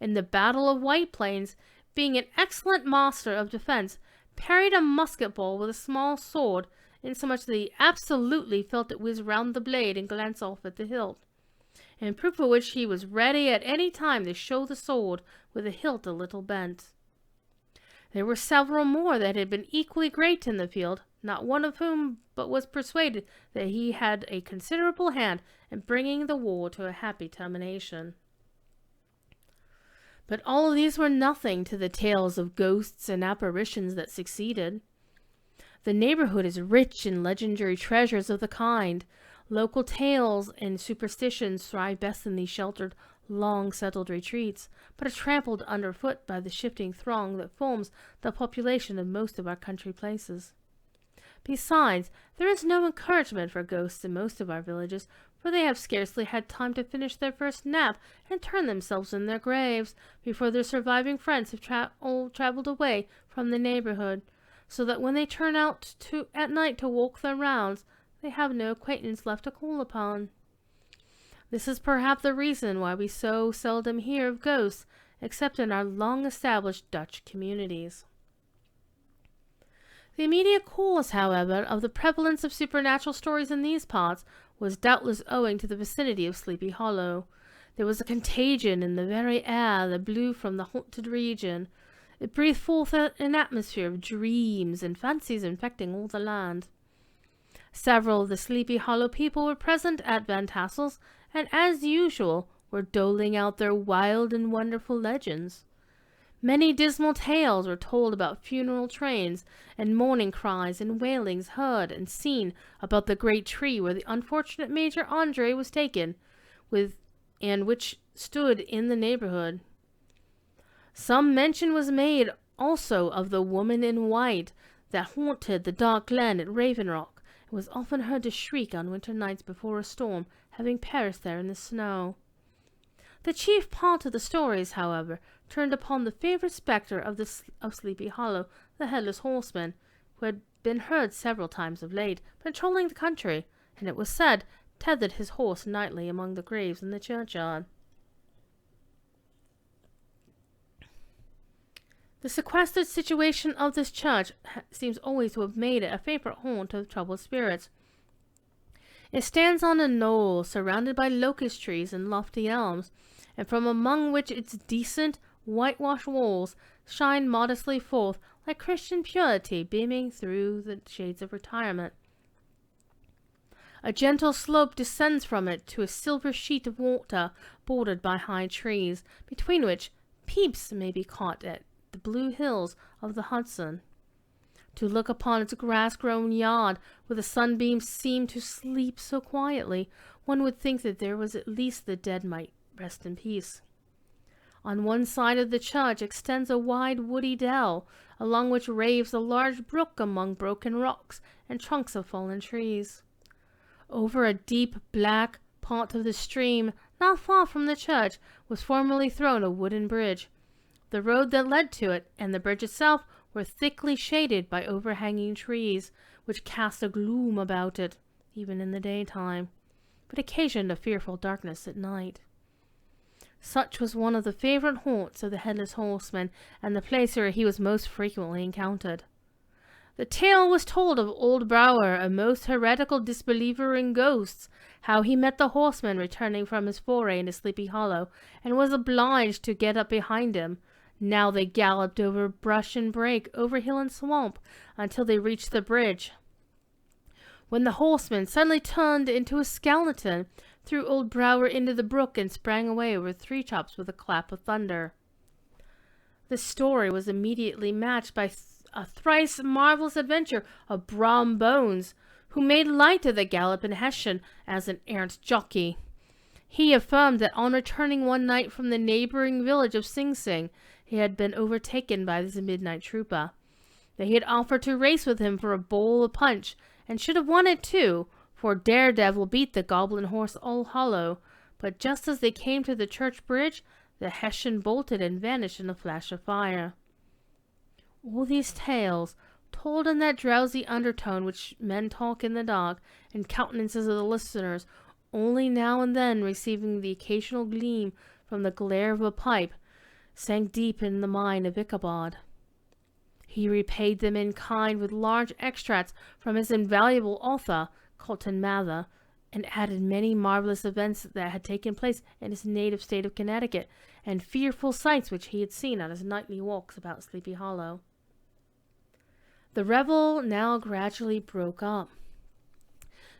in the Battle of White Plains, being an excellent master of defense, parried a musket ball with a small sword, insomuch that he absolutely felt it whiz round the blade and glance off at the hilt, in proof of which he was ready at any time to show the sword with the hilt a little bent. There were several more that had been equally great in the field, not one of whom but was persuaded that he had a considerable hand in bringing the war to a happy termination. But all these were nothing to the tales of ghosts and apparitions that succeeded. The neighborhood is rich in legendary treasures of the kind. Local tales and superstitions thrive best in these sheltered, long-settled retreats, but are trampled underfoot by the shifting throng that forms the population of most of our country places. Besides, there is no encouragement for ghosts in most of our villages, for they have scarcely had time to finish their first nap and turn themselves in their graves before their surviving friends have all traveled away from the neighborhood, so that when they turn out at night to walk their rounds, they have no acquaintance left to call upon. This is perhaps the reason why we so seldom hear of ghosts, except in our long-established Dutch communities. The immediate cause, however, of the prevalence of supernatural stories in these parts was doubtless owing to the vicinity of Sleepy Hollow. There was a contagion in the very air that blew from the haunted region. It breathed forth an atmosphere of dreams and fancies infecting all the land. Several of the Sleepy Hollow people were present at Van Tassel's, and as usual were doling out their wild and wonderful legends. Many dismal tales were told about funeral trains, and mourning cries and wailings heard and seen about the great tree where the unfortunate Major Andre was taken, and which stood in the neighborhood. Some mention was made also of the woman in white that haunted the dark glen at Raven Rock, and was often heard to shriek on winter nights before a storm, having perished there in the snow. The chief part of the stories, however, turned upon the favorite spectre of Sleepy Hollow, the Headless Horseman, who had been heard several times of late, patrolling the country, and it was said, tethered his horse nightly among the graves in the churchyard. The sequestered situation of this church seems always to have made it a favorite haunt of troubled spirits. It stands on a knoll, surrounded by locust trees and lofty elms, and from among which its decent, whitewashed walls shine modestly forth like Christian purity beaming through the shades of retirement. A gentle slope descends from it to a silver sheet of water bordered by high trees, between which peeps may be caught at the blue hills of the Hudson. To look upon its grass-grown yard, where the sunbeams seem to sleep so quietly, one would think that there was at least the dead might rest in peace. On one side of the church extends a wide woody dell, along which raves a large brook among broken rocks and trunks of fallen trees. Over a deep black part of the stream, not far from the church, was formerly thrown a wooden bridge. The road that led to it, and the bridge itself, were thickly shaded by overhanging trees, which cast a gloom about it, even in the daytime, but occasioned a fearful darkness at night. Such was one of the favorite haunts of the Headless Horseman, and the place where he was most frequently encountered. The tale was told of old Brouwer, a most heretical disbeliever in ghosts, how he met the horseman returning from his foray into Sleepy Hollow, and was obliged to get up behind him. Now they galloped over brush and brake, over hill and swamp, until they reached the bridge, when the horseman suddenly turned into a skeleton, threw old Brouwer into the brook, and sprang away over the treetops with a clap of thunder. The story was immediately matched by a thrice marvelous adventure of Brom Bones, who made light of the gallop in Hessian as an errant jockey. He affirmed that on returning one night from the neighboring village of Sing Sing, he had been overtaken by this midnight trooper. That he had offered to race with him for a bowl of punch, and should have won it too, for Daredevil beat the goblin horse All Hollow, but just as they came to the church bridge, the Hessian bolted and vanished in a flash of fire. All these tales, told in that drowsy undertone which men talk in the dark, and countenances of the listeners only now and then receiving the occasional gleam from the glare of a pipe, sank deep in the mind of Ichabod. He repaid them in kind with large extracts from his invaluable author, Colton Mather, and added many marvelous events that had taken place in his native state of Connecticut, and fearful sights which he had seen on his nightly walks about Sleepy Hollow. The revel now gradually broke up.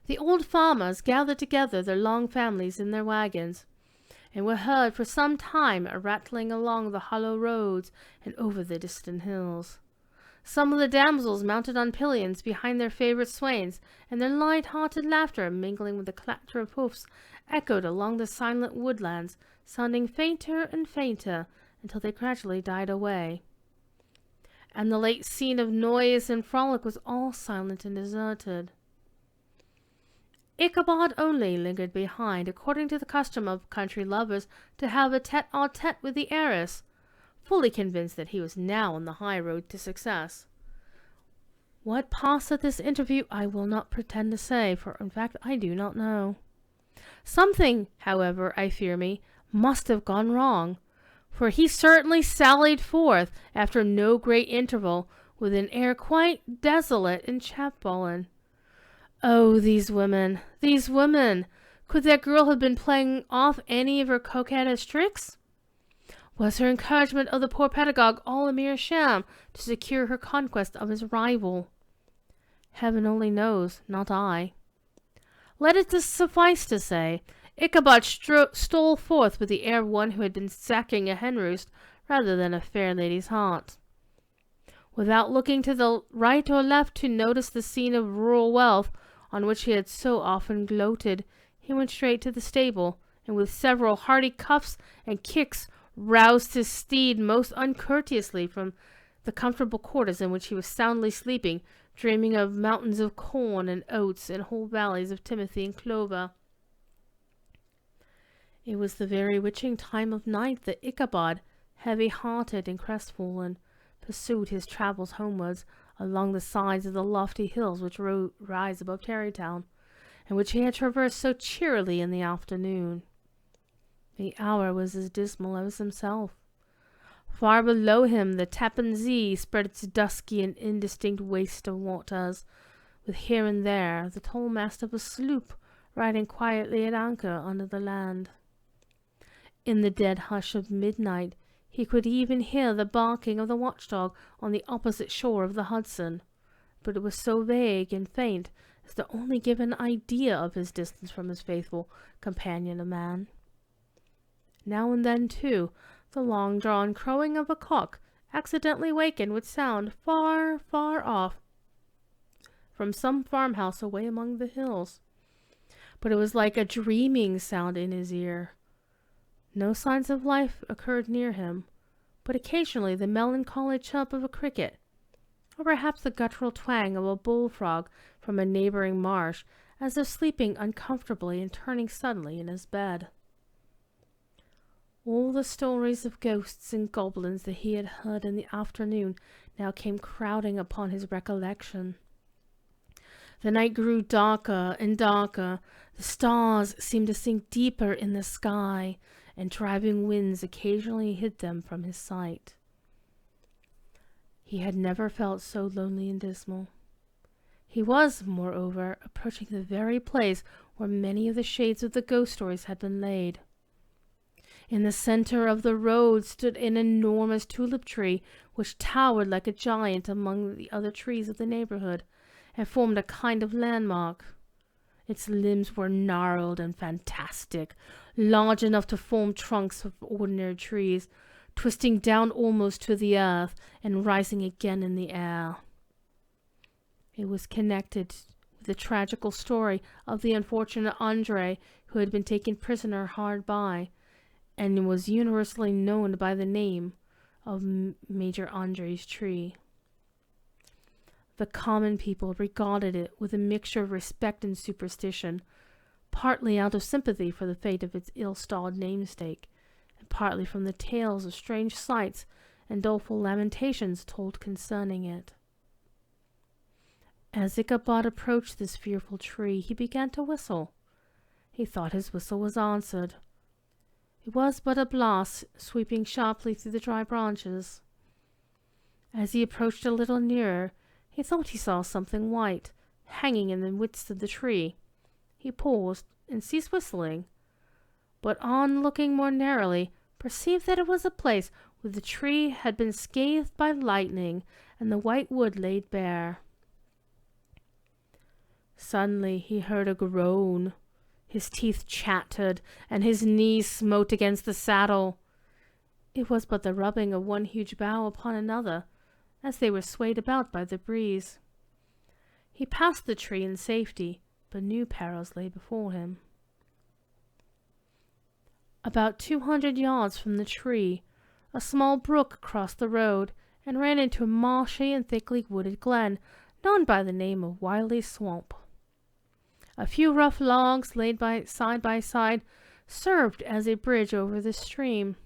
The old farmers gathered together their long families in their wagons, and were heard for some time rattling along the hollow roads and over the distant hills. Some of the damsels mounted on pillions behind their favorite swains, and their light-hearted laughter, mingling with the clatter of hoofs, echoed along the silent woodlands, sounding fainter and fainter until they gradually died away. And the late scene of noise and frolic was all silent and deserted. Ichabod only lingered behind, according to the custom of country lovers, to have a tete-a-tete with the heiress, fully convinced that he was now on the high road to success. What passed at this interview I will not pretend to say, for in fact I do not know. Something, however, I fear me, must have gone wrong, for he certainly sallied forth, after no great interval, with an air quite desolate and chapfallen. Oh, these women, these women! Could that girl have been playing off any of her coquettish tricks? Was her encouragement of the poor pedagogue all a mere sham to secure her conquest of his rival? Heaven only knows, not I. Let it suffice to say, Ichabod stole forth with the air of one who had been sacking a hen roost rather than a fair lady's heart. Without looking to the right or left to notice the scene of rural wealth on which he had so often gloated, he went straight to the stable, and with several hearty cuffs and kicks roused his steed most uncourteously from the comfortable quarters in which he was soundly sleeping, dreaming of mountains of corn and oats and whole valleys of timothy and clover. It was the very witching time of night that Ichabod, heavy-hearted and crestfallen, pursued his travels homewards along the sides of the lofty hills which rise above Tarrytown, and which he had traversed so cheerily in the afternoon. The hour was as dismal as himself. Far below him the Tappan Zee spread its dusky and indistinct waste of waters, with here and there the tall mast of a sloop riding quietly at anchor under the land. In the dead hush of midnight he could even hear the barking of the watchdog on the opposite shore of the Hudson, but it was so vague and faint as to only give an idea of his distance from his faithful companion of man. Now and then, too, the long-drawn crowing of a cock accidentally wakened would sound far, far off from some farmhouse away among the hills, but it was like a dreaming sound in his ear. No signs of life occurred near him, but occasionally the melancholy chirp of a cricket, or perhaps the guttural twang of a bullfrog from a neighboring marsh, as if sleeping uncomfortably and turning suddenly in his bed. All the stories of ghosts and goblins that he had heard in the afternoon now came crowding upon his recollection. The night grew darker and darker. The stars seemed to sink deeper in the sky, and driving winds occasionally hid them from his sight. He had never felt so lonely and dismal. He was, moreover, approaching the very place where many of the shades of the ghost stories had been laid. In the center of the road stood an enormous tulip tree, which towered like a giant among the other trees of the neighborhood, and formed a kind of landmark. Its limbs were gnarled and fantastic, large enough to form trunks of ordinary trees, twisting down almost to the earth and rising again in the air. It was connected with the tragical story of the unfortunate Andre, who had been taken prisoner hard by, and was universally known by the name of Major Andre's tree. The common people regarded it with a mixture of respect and superstition, partly out of sympathy for the fate of its ill-starred namesake, and partly from the tales of strange sights and doleful lamentations told concerning it. As Ichabod approached this fearful tree, he began to whistle. He thought his whistle was answered. It was but a blast sweeping sharply through the dry branches. As he approached a little nearer, he thought he saw something white, hanging in the midst of the tree. He paused and ceased whistling, but on looking more narrowly, perceived that it was a place where the tree had been scathed by lightning and the white wood laid bare. Suddenly he heard a groan. His teeth chattered, and his knees smote against the saddle. It was but the rubbing of one huge bough upon another, as they were swayed about by the breeze. He passed the tree in safety, but new perils lay before him. About 200 yards from the tree, a small brook crossed the road and ran into a marshy and thickly wooded glen, known by the name of Wiley Swamp. A few rough logs laid side by side served as a bridge over the stream.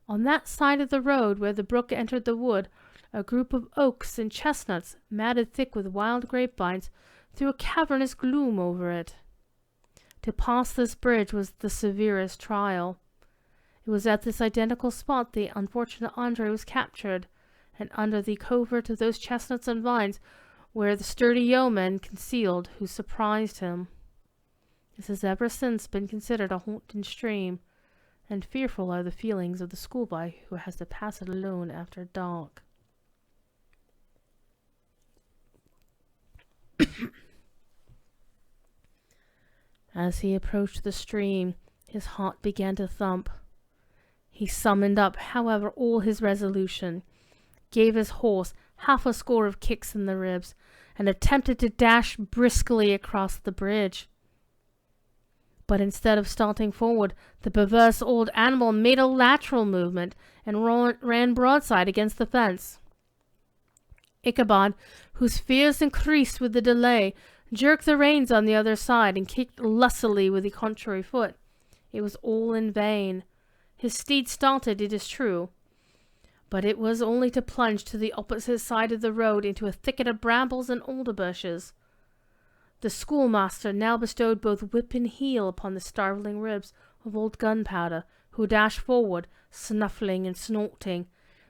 On that side of the road where the brook entered the wood, a group of oaks and chestnuts, matted thick with wild grapevines, threw a cavernous gloom over it. To pass this bridge was the severest trial. It was at this identical spot the unfortunate Andre was captured, and under the covert of those chestnuts and vines where the sturdy yeoman concealed who surprised him. This has ever since been considered a haunted stream, and fearful are the feelings of the schoolboy who has to pass it alone after dark. As he approached the stream, his heart began to thump. He summoned up, however, all his resolution, gave his horse half a score of kicks in the ribs, and attempted to dash briskly across the bridge. But instead of starting forward, the perverse old animal made a lateral movement and ran broadside against the fence. Ichabod, whose fears increased with the delay, jerked the reins on the other side and kicked lustily with the contrary foot. It was all in vain. His steed started, it is true, but it was only to plunge to the opposite side of the road into a thicket of brambles and alder bushes. The schoolmaster now bestowed both whip and heel upon the starveling ribs of old Gunpowder, who dashed forward, snuffling and snorting,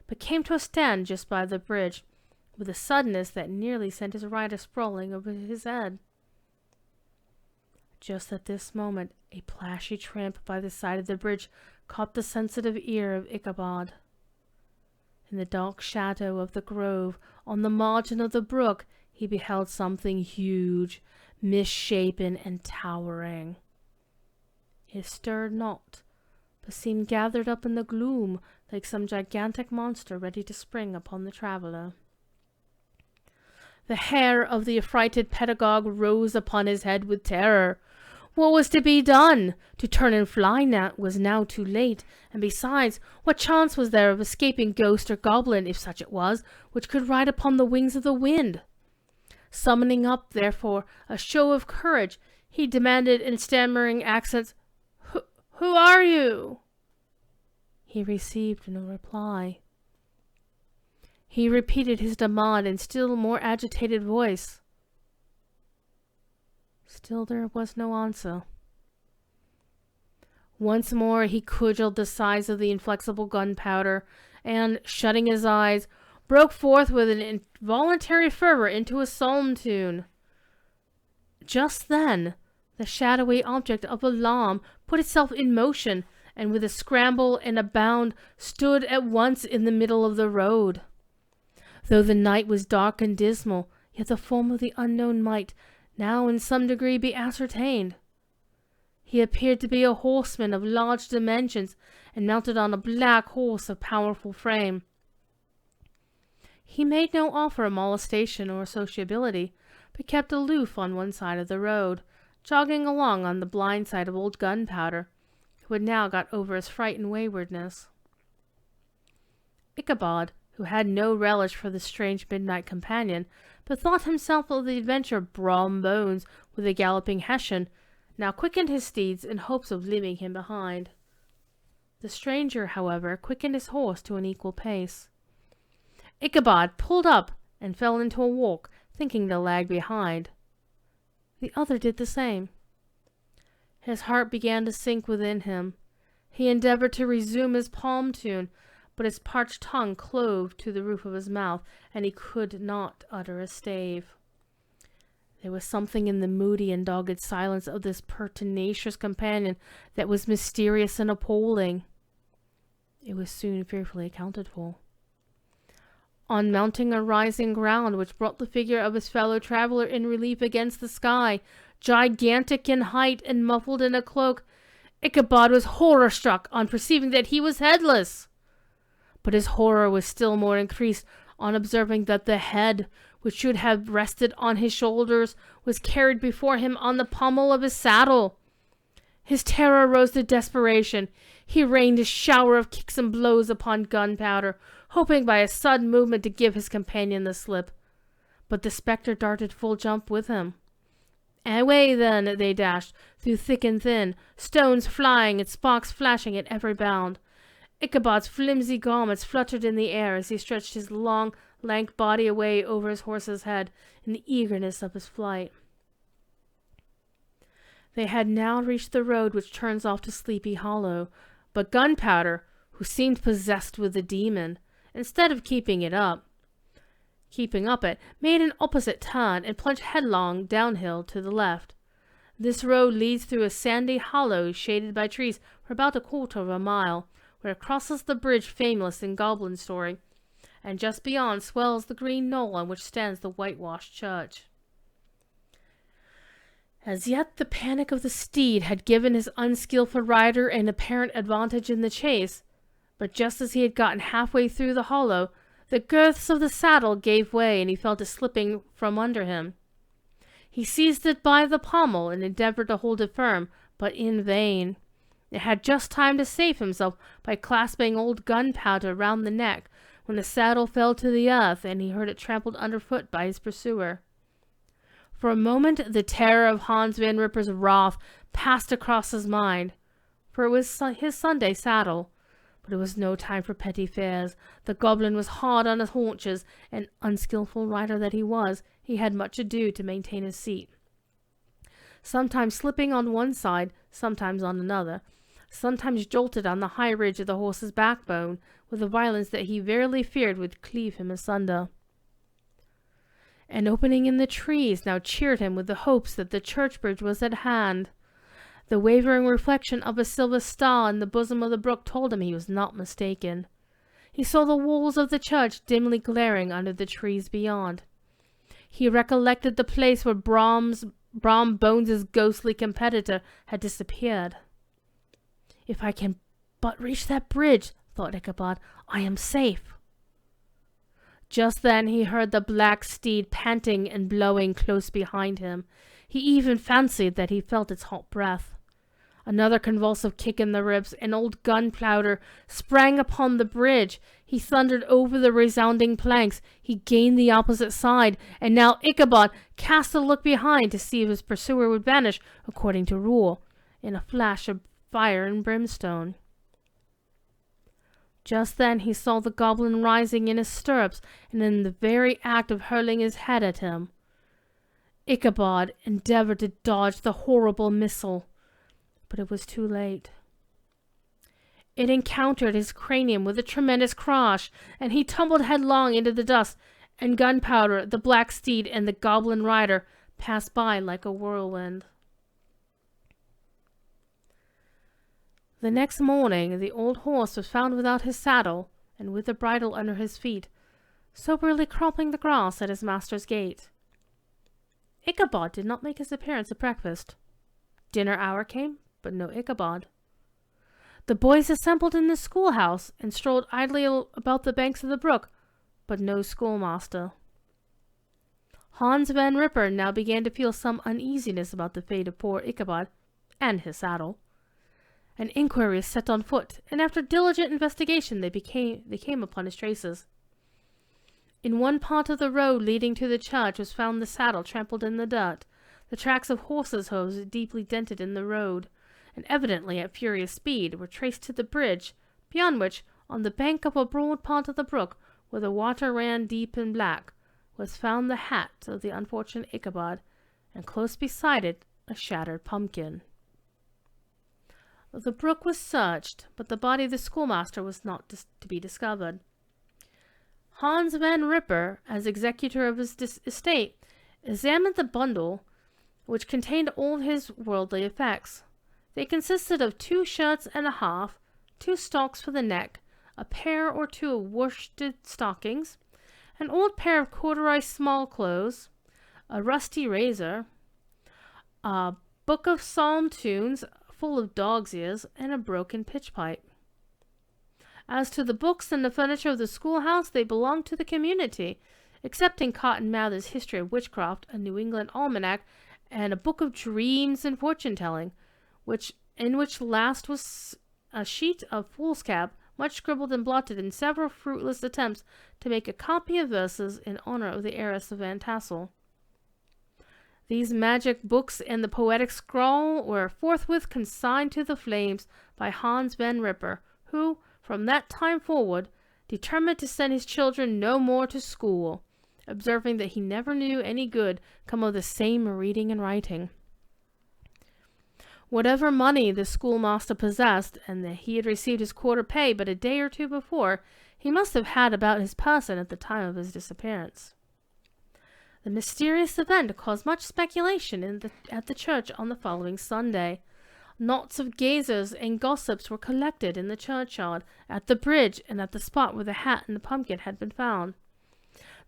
but came to a stand just by the bridge, with a suddenness that nearly sent his rider sprawling over his head. Just at this moment, a plashy tramp by the side of the bridge caught the sensitive ear of Ichabod. In the dark shadow of the grove, on the margin of the brook, he beheld something huge, misshapen, and towering. It stirred not, but seemed gathered up in the gloom like some gigantic monster ready to spring upon the traveller. The hair of the affrighted pedagogue rose upon his head with terror. What was to be done? To turn and fly was now too late, and besides, what chance was there of escaping ghost or goblin, if such it was, which could ride upon the wings of the wind? Summoning up, therefore, a show of courage, he demanded in stammering accents, Who are you?" He received no reply. He repeated his demand in still more agitated voice. Still there was no answer. Once more he cudgelled the size of the inflexible Gunpowder, and, shutting his eyes, broke forth with an involuntary fervor into a psalm tune. Just then, the shadowy object of alarm put itself in motion, and with a scramble and a bound stood at once in the middle of the road. Though the night was dark and dismal, yet the form of the unknown might now in some degree be ascertained. He appeared to be a horseman of large dimensions, and mounted on a black horse of powerful frame. He made no offer of molestation or sociability, but kept aloof on one side of the road, jogging along on the blind side of old Gunpowder, who had now got over his fright and waywardness. Ichabod, who had no relish for the strange midnight companion, bethought himself of the adventure of Brom Bones with the galloping Hessian, now quickened his steeds in hopes of leaving him behind. The stranger, however, quickened his horse to an equal pace. Ichabod pulled up and fell into a walk, thinking to lag behind. The other did the same. His heart began to sink within him. He endeavored to resume his palm tune, but his parched tongue clove to the roof of his mouth, and he could not utter a stave. There was something in the moody and dogged silence of this pertinacious companion that was mysterious and appalling. It was soon fearfully accounted for. On mounting a rising ground which brought the figure of his fellow traveler in relief against the sky, gigantic in height and muffled in a cloak, Ichabod was horror-struck on perceiving that he was headless. But his horror was still more increased on observing that the head, which should have rested on his shoulders, was carried before him on the pommel of his saddle. His terror rose to desperation. He rained a shower of kicks and blows upon Gunpowder, hoping by a sudden movement to give his companion the slip. But the spectre darted full jump with him. Away then they dashed, through thick and thin, stones flying and sparks flashing at every bound. Ichabod's flimsy garments fluttered in the air as he stretched his long, lank body away over his horse's head in the eagerness of his flight. They had now reached the road which turns off to Sleepy Hollow, but Gunpowder, who seemed possessed with a demon, instead of keeping up it, made an opposite turn and plunged headlong downhill to the left. This road leads through a sandy hollow shaded by trees for about a quarter of a mile, where it crosses the bridge famous in goblin story, and just beyond swells the green knoll on which stands the whitewashed church. As yet the panic of the steed had given his unskilful rider an apparent advantage in the chase, but just as he had gotten halfway through the hollow, the girths of the saddle gave way and he felt it slipping from under him. He seized it by the pommel and endeavored to hold it firm, but in vain. It had just time to save himself by clasping old Gunpowder round the neck when the saddle fell to the earth and he heard it trampled underfoot by his pursuer. For a moment the terror of Hans Van Ripper's wrath passed across his mind, for it was his Sunday saddle. But it was no time for petty fears. The goblin was hard on his haunches, and unskilful rider that he was, he had much ado to maintain his seat. Sometimes slipping on one side, sometimes on another, sometimes jolted on the high ridge of the horse's backbone, with a violence that he verily feared would cleave him asunder. An opening in the trees now cheered him with the hopes that the church bridge was at hand. The wavering reflection of a silver star in the bosom of the brook told him he was not mistaken. He saw the walls of the church dimly glaring under the trees beyond. He recollected the place where Brom Bones's ghostly competitor had disappeared. "If I can but reach that bridge," thought Ichabod, "I am safe." Just then he heard the black steed panting and blowing close behind him. He even fancied that he felt its hot breath. Another convulsive kick in the ribs, and old Gunpowder sprang upon the bridge. He thundered over the resounding planks. He gained the opposite side, and now Ichabod cast a look behind to see if his pursuer would vanish, according to rule, in a flash of fire and brimstone. Just then he saw the goblin rising in his stirrups, and in the very act of hurling his head at him. Ichabod endeavored to dodge the horrible missile, but it was too late. It encountered his cranium with a tremendous crash, and he tumbled headlong into the dust, and Gunpowder, the black steed, and the goblin rider passed by like a whirlwind. The next morning the old horse was found without his saddle, and with the bridle under his feet, soberly cropping the grass at his master's gate. Ichabod did not make his appearance at breakfast. Dinner hour came, but no Ichabod. The boys assembled in the schoolhouse and strolled idly about the banks of the brook, but no schoolmaster. Hans Van Ripper now began to feel some uneasiness about the fate of poor Ichabod and his saddle. An inquiry was set on foot, and after diligent investigation they came upon his traces. In one part of the road leading to the church was found the saddle trampled in the dirt, the tracks of horses' hoofs deeply dented in the road, and evidently at furious speed, were traced to the bridge, beyond which, on the bank of a broad part of the brook, where the water ran deep and black, was found the hat of the unfortunate Ichabod, and close beside it a shattered pumpkin. The brook was searched, but the body of the schoolmaster was not to be discovered. Hans Van Ripper, as executor of his estate, examined the bundle, which contained all his worldly effects. They consisted of 2 shirts and a half, 2 stocks for the neck, a pair or 2 of worsted stockings, an old pair of corduroy small clothes, a rusty razor, a book of psalm tunes full of dog's ears, and a broken pitch pipe. As to the books and the furniture of the schoolhouse, they belonged to the community, excepting Cotton Mather's History of Witchcraft, a New England Almanac, and a book of dreams and fortune-telling, in which last was a sheet of foolscap, much scribbled and blotted in several fruitless attempts to make a copy of verses in honor of the heiress of Van Tassel. These magic books and the poetic scrawl were forthwith consigned to the flames by Hans Van Ripper, who, from that time forward, determined to send his children no more to school, observing that he never knew any good come of the same reading and writing. Whatever money the schoolmaster possessed, and that he had received his quarter pay but a day or 2 before, he must have had about his person at the time of his disappearance. The mysterious event caused much speculation at the church on the following Sunday. Knots of gazers and gossips were collected in the churchyard, at the bridge, and at the spot where the hat and the pumpkin had been found.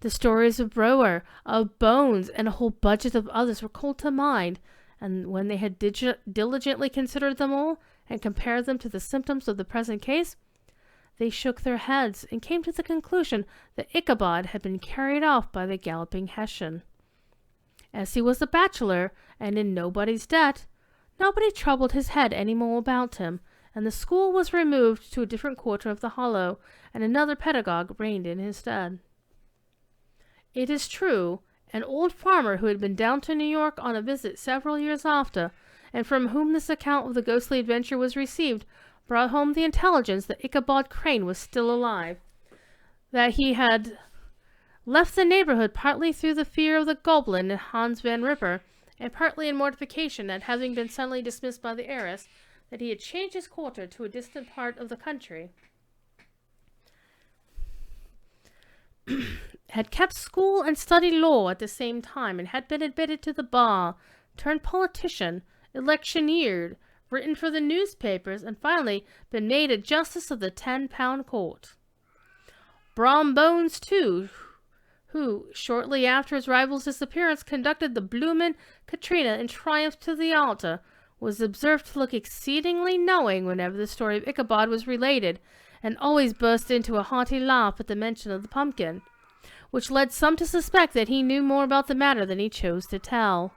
The stories of Brower, of Bones, and a whole budget of others were called to mind, and when they had diligently considered them all, and compared them to the symptoms of the present case, they shook their heads, and came to the conclusion that Ichabod had been carried off by the galloping Hessian. As he was a bachelor, and in nobody's debt, nobody troubled his head any more about him, and the school was removed to a different quarter of the hollow, and another pedagogue reigned in his stead. It is true, an old farmer who had been down to New York on a visit several years after, and from whom this account of the ghostly adventure was received, brought home the intelligence that Ichabod Crane was still alive, that he had left the neighborhood partly through the fear of the goblin and Hans Van Ripper, and partly in mortification at having been suddenly dismissed by the heiress, that he had changed his quarter to a distant part of the country, had kept school and studied law at the same time, and had been admitted to the bar, turned politician, electioneered, written for the newspapers, and finally been made a justice of the 10-pound court. Brom Bones, too, who, shortly after his rival's disappearance, conducted the Bloomin' Katrina in triumph to the altar, was observed to look exceedingly knowing whenever the story of Ichabod was related, and always burst into a hearty laugh at the mention of the pumpkin, which led some to suspect that he knew more about the matter than he chose to tell.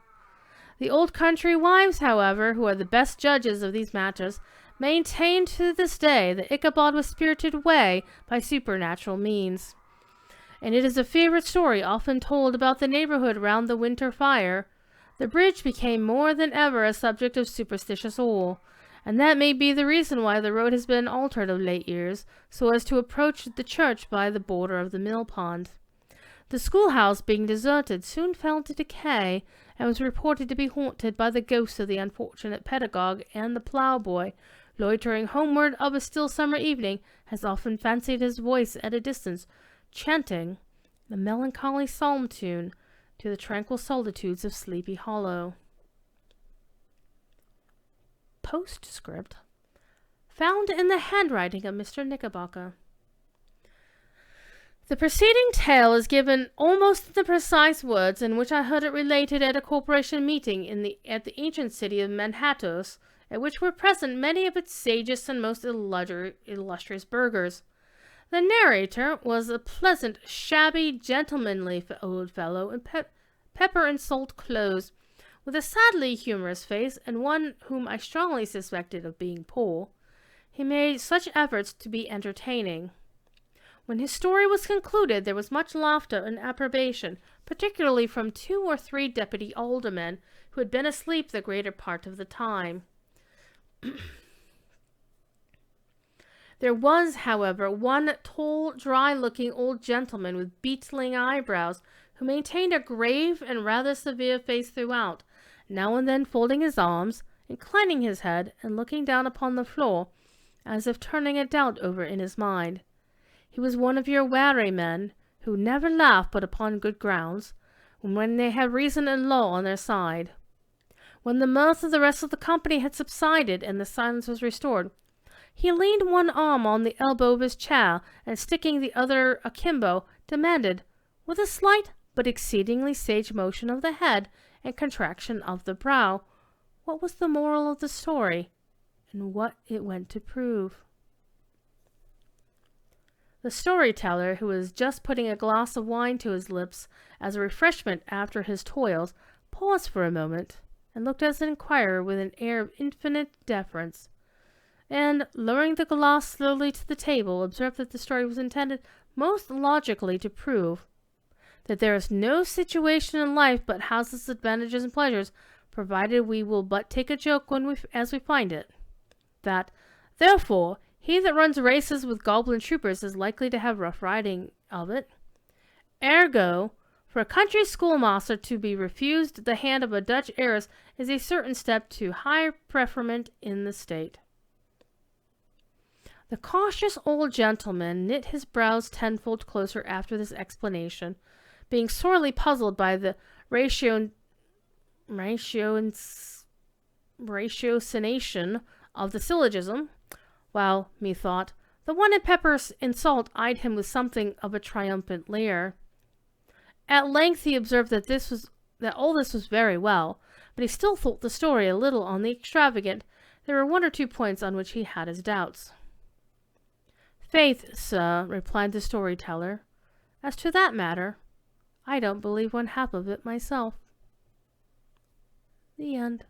The old country wives, however, who are the best judges of these matters, maintain to this day that Ichabod was spirited away by supernatural means. And it is a favorite story often told about the neighborhood round the winter fire. The bridge became more than ever a subject of superstitious awe, and that may be the reason why the road has been altered of late years, so as to approach the church by the border of the mill pond. The schoolhouse, being deserted, soon fell to decay, and was reported to be haunted by the ghosts of the unfortunate pedagogue, and the ploughboy, loitering homeward of a still summer evening, has often fancied his voice at a distance, chanting the melancholy psalm tune to the tranquil solitudes of Sleepy Hollow. Postscript. Found in the handwriting of Mr. Knickerbocker. The preceding tale is given almost in the precise words in which I heard it related at a corporation meeting at the ancient city of Manhattan, at which were present many of its sagest and most illustrious burghers. The narrator was a pleasant, shabby, gentlemanly old fellow in pepper and salt clothes, with a sadly humorous face, and one whom I strongly suspected of being poor. He made such efforts to be entertaining. When his story was concluded, there was much laughter and approbation, particularly from 2 or 3 deputy aldermen, who had been asleep the greater part of the time. There was, however, one tall, dry-looking old gentleman with beetling eyebrows, who maintained a grave and rather severe face throughout, now and then folding his arms, inclining his head and looking down upon the floor, as if turning a doubt over in his mind. He was one of your wary men, who never laugh but upon good grounds, when they have reason and law on their side. When the mirth of the rest of the company had subsided and the silence was restored, he leaned one arm on the elbow of his chair, and sticking the other akimbo, demanded, with a slight but exceedingly sage motion of the head and contraction of the brow, what was the moral of the story, and what it went to prove. The storyteller, who was just putting a glass of wine to his lips as a refreshment after his toils, paused for a moment, and looked as an inquirer with an air of infinite deference, and, lowering the glass slowly to the table, observed that the story was intended most logically to prove that there is no situation in life but has its advantages and pleasures, provided we will but take a joke as we find it. That, therefore, he that runs races with goblin troopers is likely to have rough riding of it. Ergo, for a country schoolmaster to be refused the hand of a Dutch heiress is a certain step to high preferment in the state. The cautious old gentleman knit his brows tenfold closer after this explanation, being sorely puzzled by the ratiocination of the syllogism, while, methought, the one in pepper and salt eyed him with something of a triumphant leer. At length he observed that all this was very well, but he still thought the story a little on the extravagant. There were one or two points on which he had his doubts. "Faith, sir," replied the storyteller, "as to that matter, I don't believe one half of it myself." The end.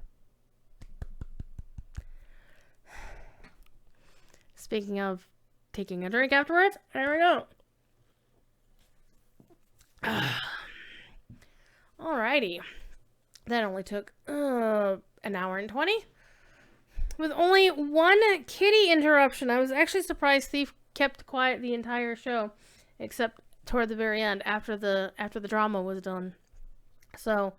Speaking of taking a drink afterwards, there we go. Alrighty. That only took an hour and 20. With only one kitty interruption. I was actually surprised Thief kept quiet the entire show, except toward the very end, after the drama was done. So,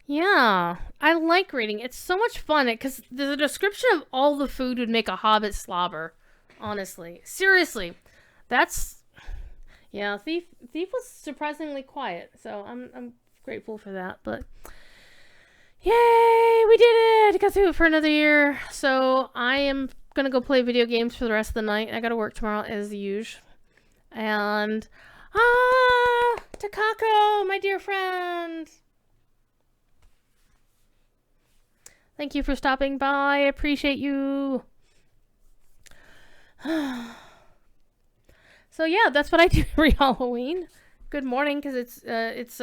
yeah, I like reading. It's so much fun because the description of all the food would make a hobbit slobber. Honestly, seriously, yeah. Thief was surprisingly quiet, so I'm grateful for that. But yay, we did it! Got through it for another year. So I am gonna go play video games for the rest of the night. I gotta work tomorrow as usual. And Takako, my dear friend, thank you for stopping by. I appreciate you. So yeah, that's what I do every Halloween. Good morning, because it's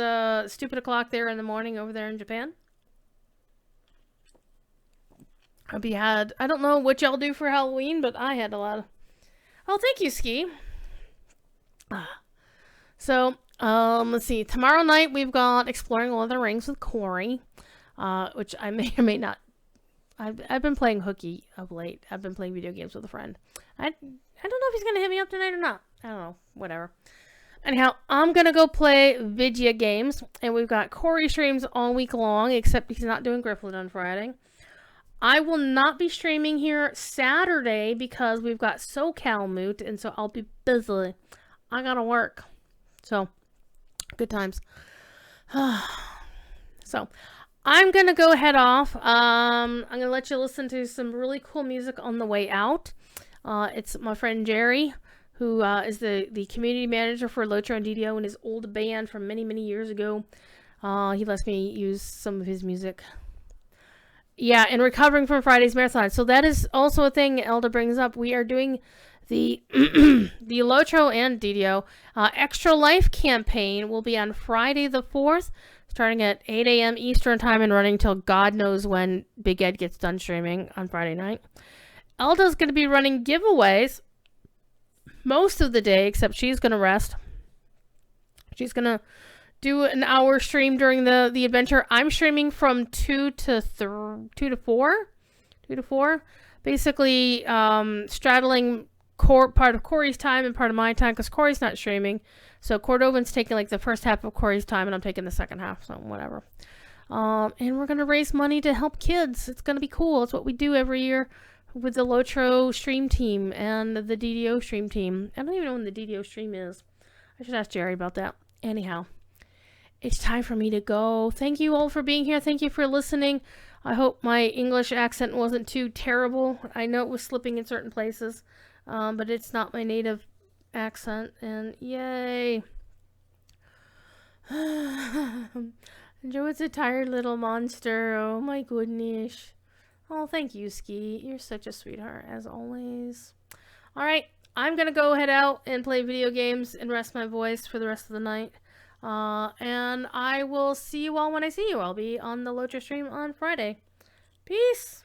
stupid o'clock there in the morning over there in Japan. I don't know what y'all do for Halloween, but I had a lot of... Oh, thank you, Ski. So, let's see. Tomorrow night we've got Exploring Lord of the Rings with Corey, which I may or may not... I've been playing hooky of late. I've been playing video games with a friend. I don't know if he's going to hit me up tonight or not. I don't know. Whatever. Anyhow, I'm going to go play video games, and we've got Corey streams all week long, except he's not doing Grifflet on Friday. I will not be streaming here Saturday because we've got SoCal Moot, and so I'll be busy. I gotta work. So, good times. So, I'm gonna go head off. I'm gonna let you listen to some really cool music on the way out. It's my friend Jerry, who is the community manager for Lotro and DDO in his old band from many, many years ago. He lets me use some of his music. Yeah, and recovering from Friday's marathon. So that is also a thing Elda brings up. We are doing the the Lotro and DDO Extra Life campaign will be on Friday the 4th, starting at 8 a.m. Eastern time and running till God knows when Big Ed gets done streaming on Friday night. Elda's going to be running giveaways most of the day, except she's going to rest. She's going to do an hour stream during the adventure. I'm streaming from 2 to 4. Basically, straddling part of Corey's time and part of my time, because Corey's not streaming. So Cordovan's taking like the first half of Corey's time, and I'm taking the second half, so whatever. And we're going to raise money to help kids. It's going to be cool. It's what we do every year with the Lotro stream team and the DDO stream team. I don't even know when the DDO stream is. I should ask Jerry about that. Anyhow, it's time for me to go. Thank you all for being here. Thank you for listening. I hope my English accent wasn't too terrible. I know it was slipping in certain places, but it's not my native accent. And yay. Joe's a tired little monster. Oh my goodness. Oh, thank you, Ski. You're such a sweetheart, as always. Alright, I'm gonna go head out and play video games and rest my voice for the rest of the night. And I will see you all when I see you. I'll be on the Lotro stream on Friday. Peace.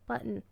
Button.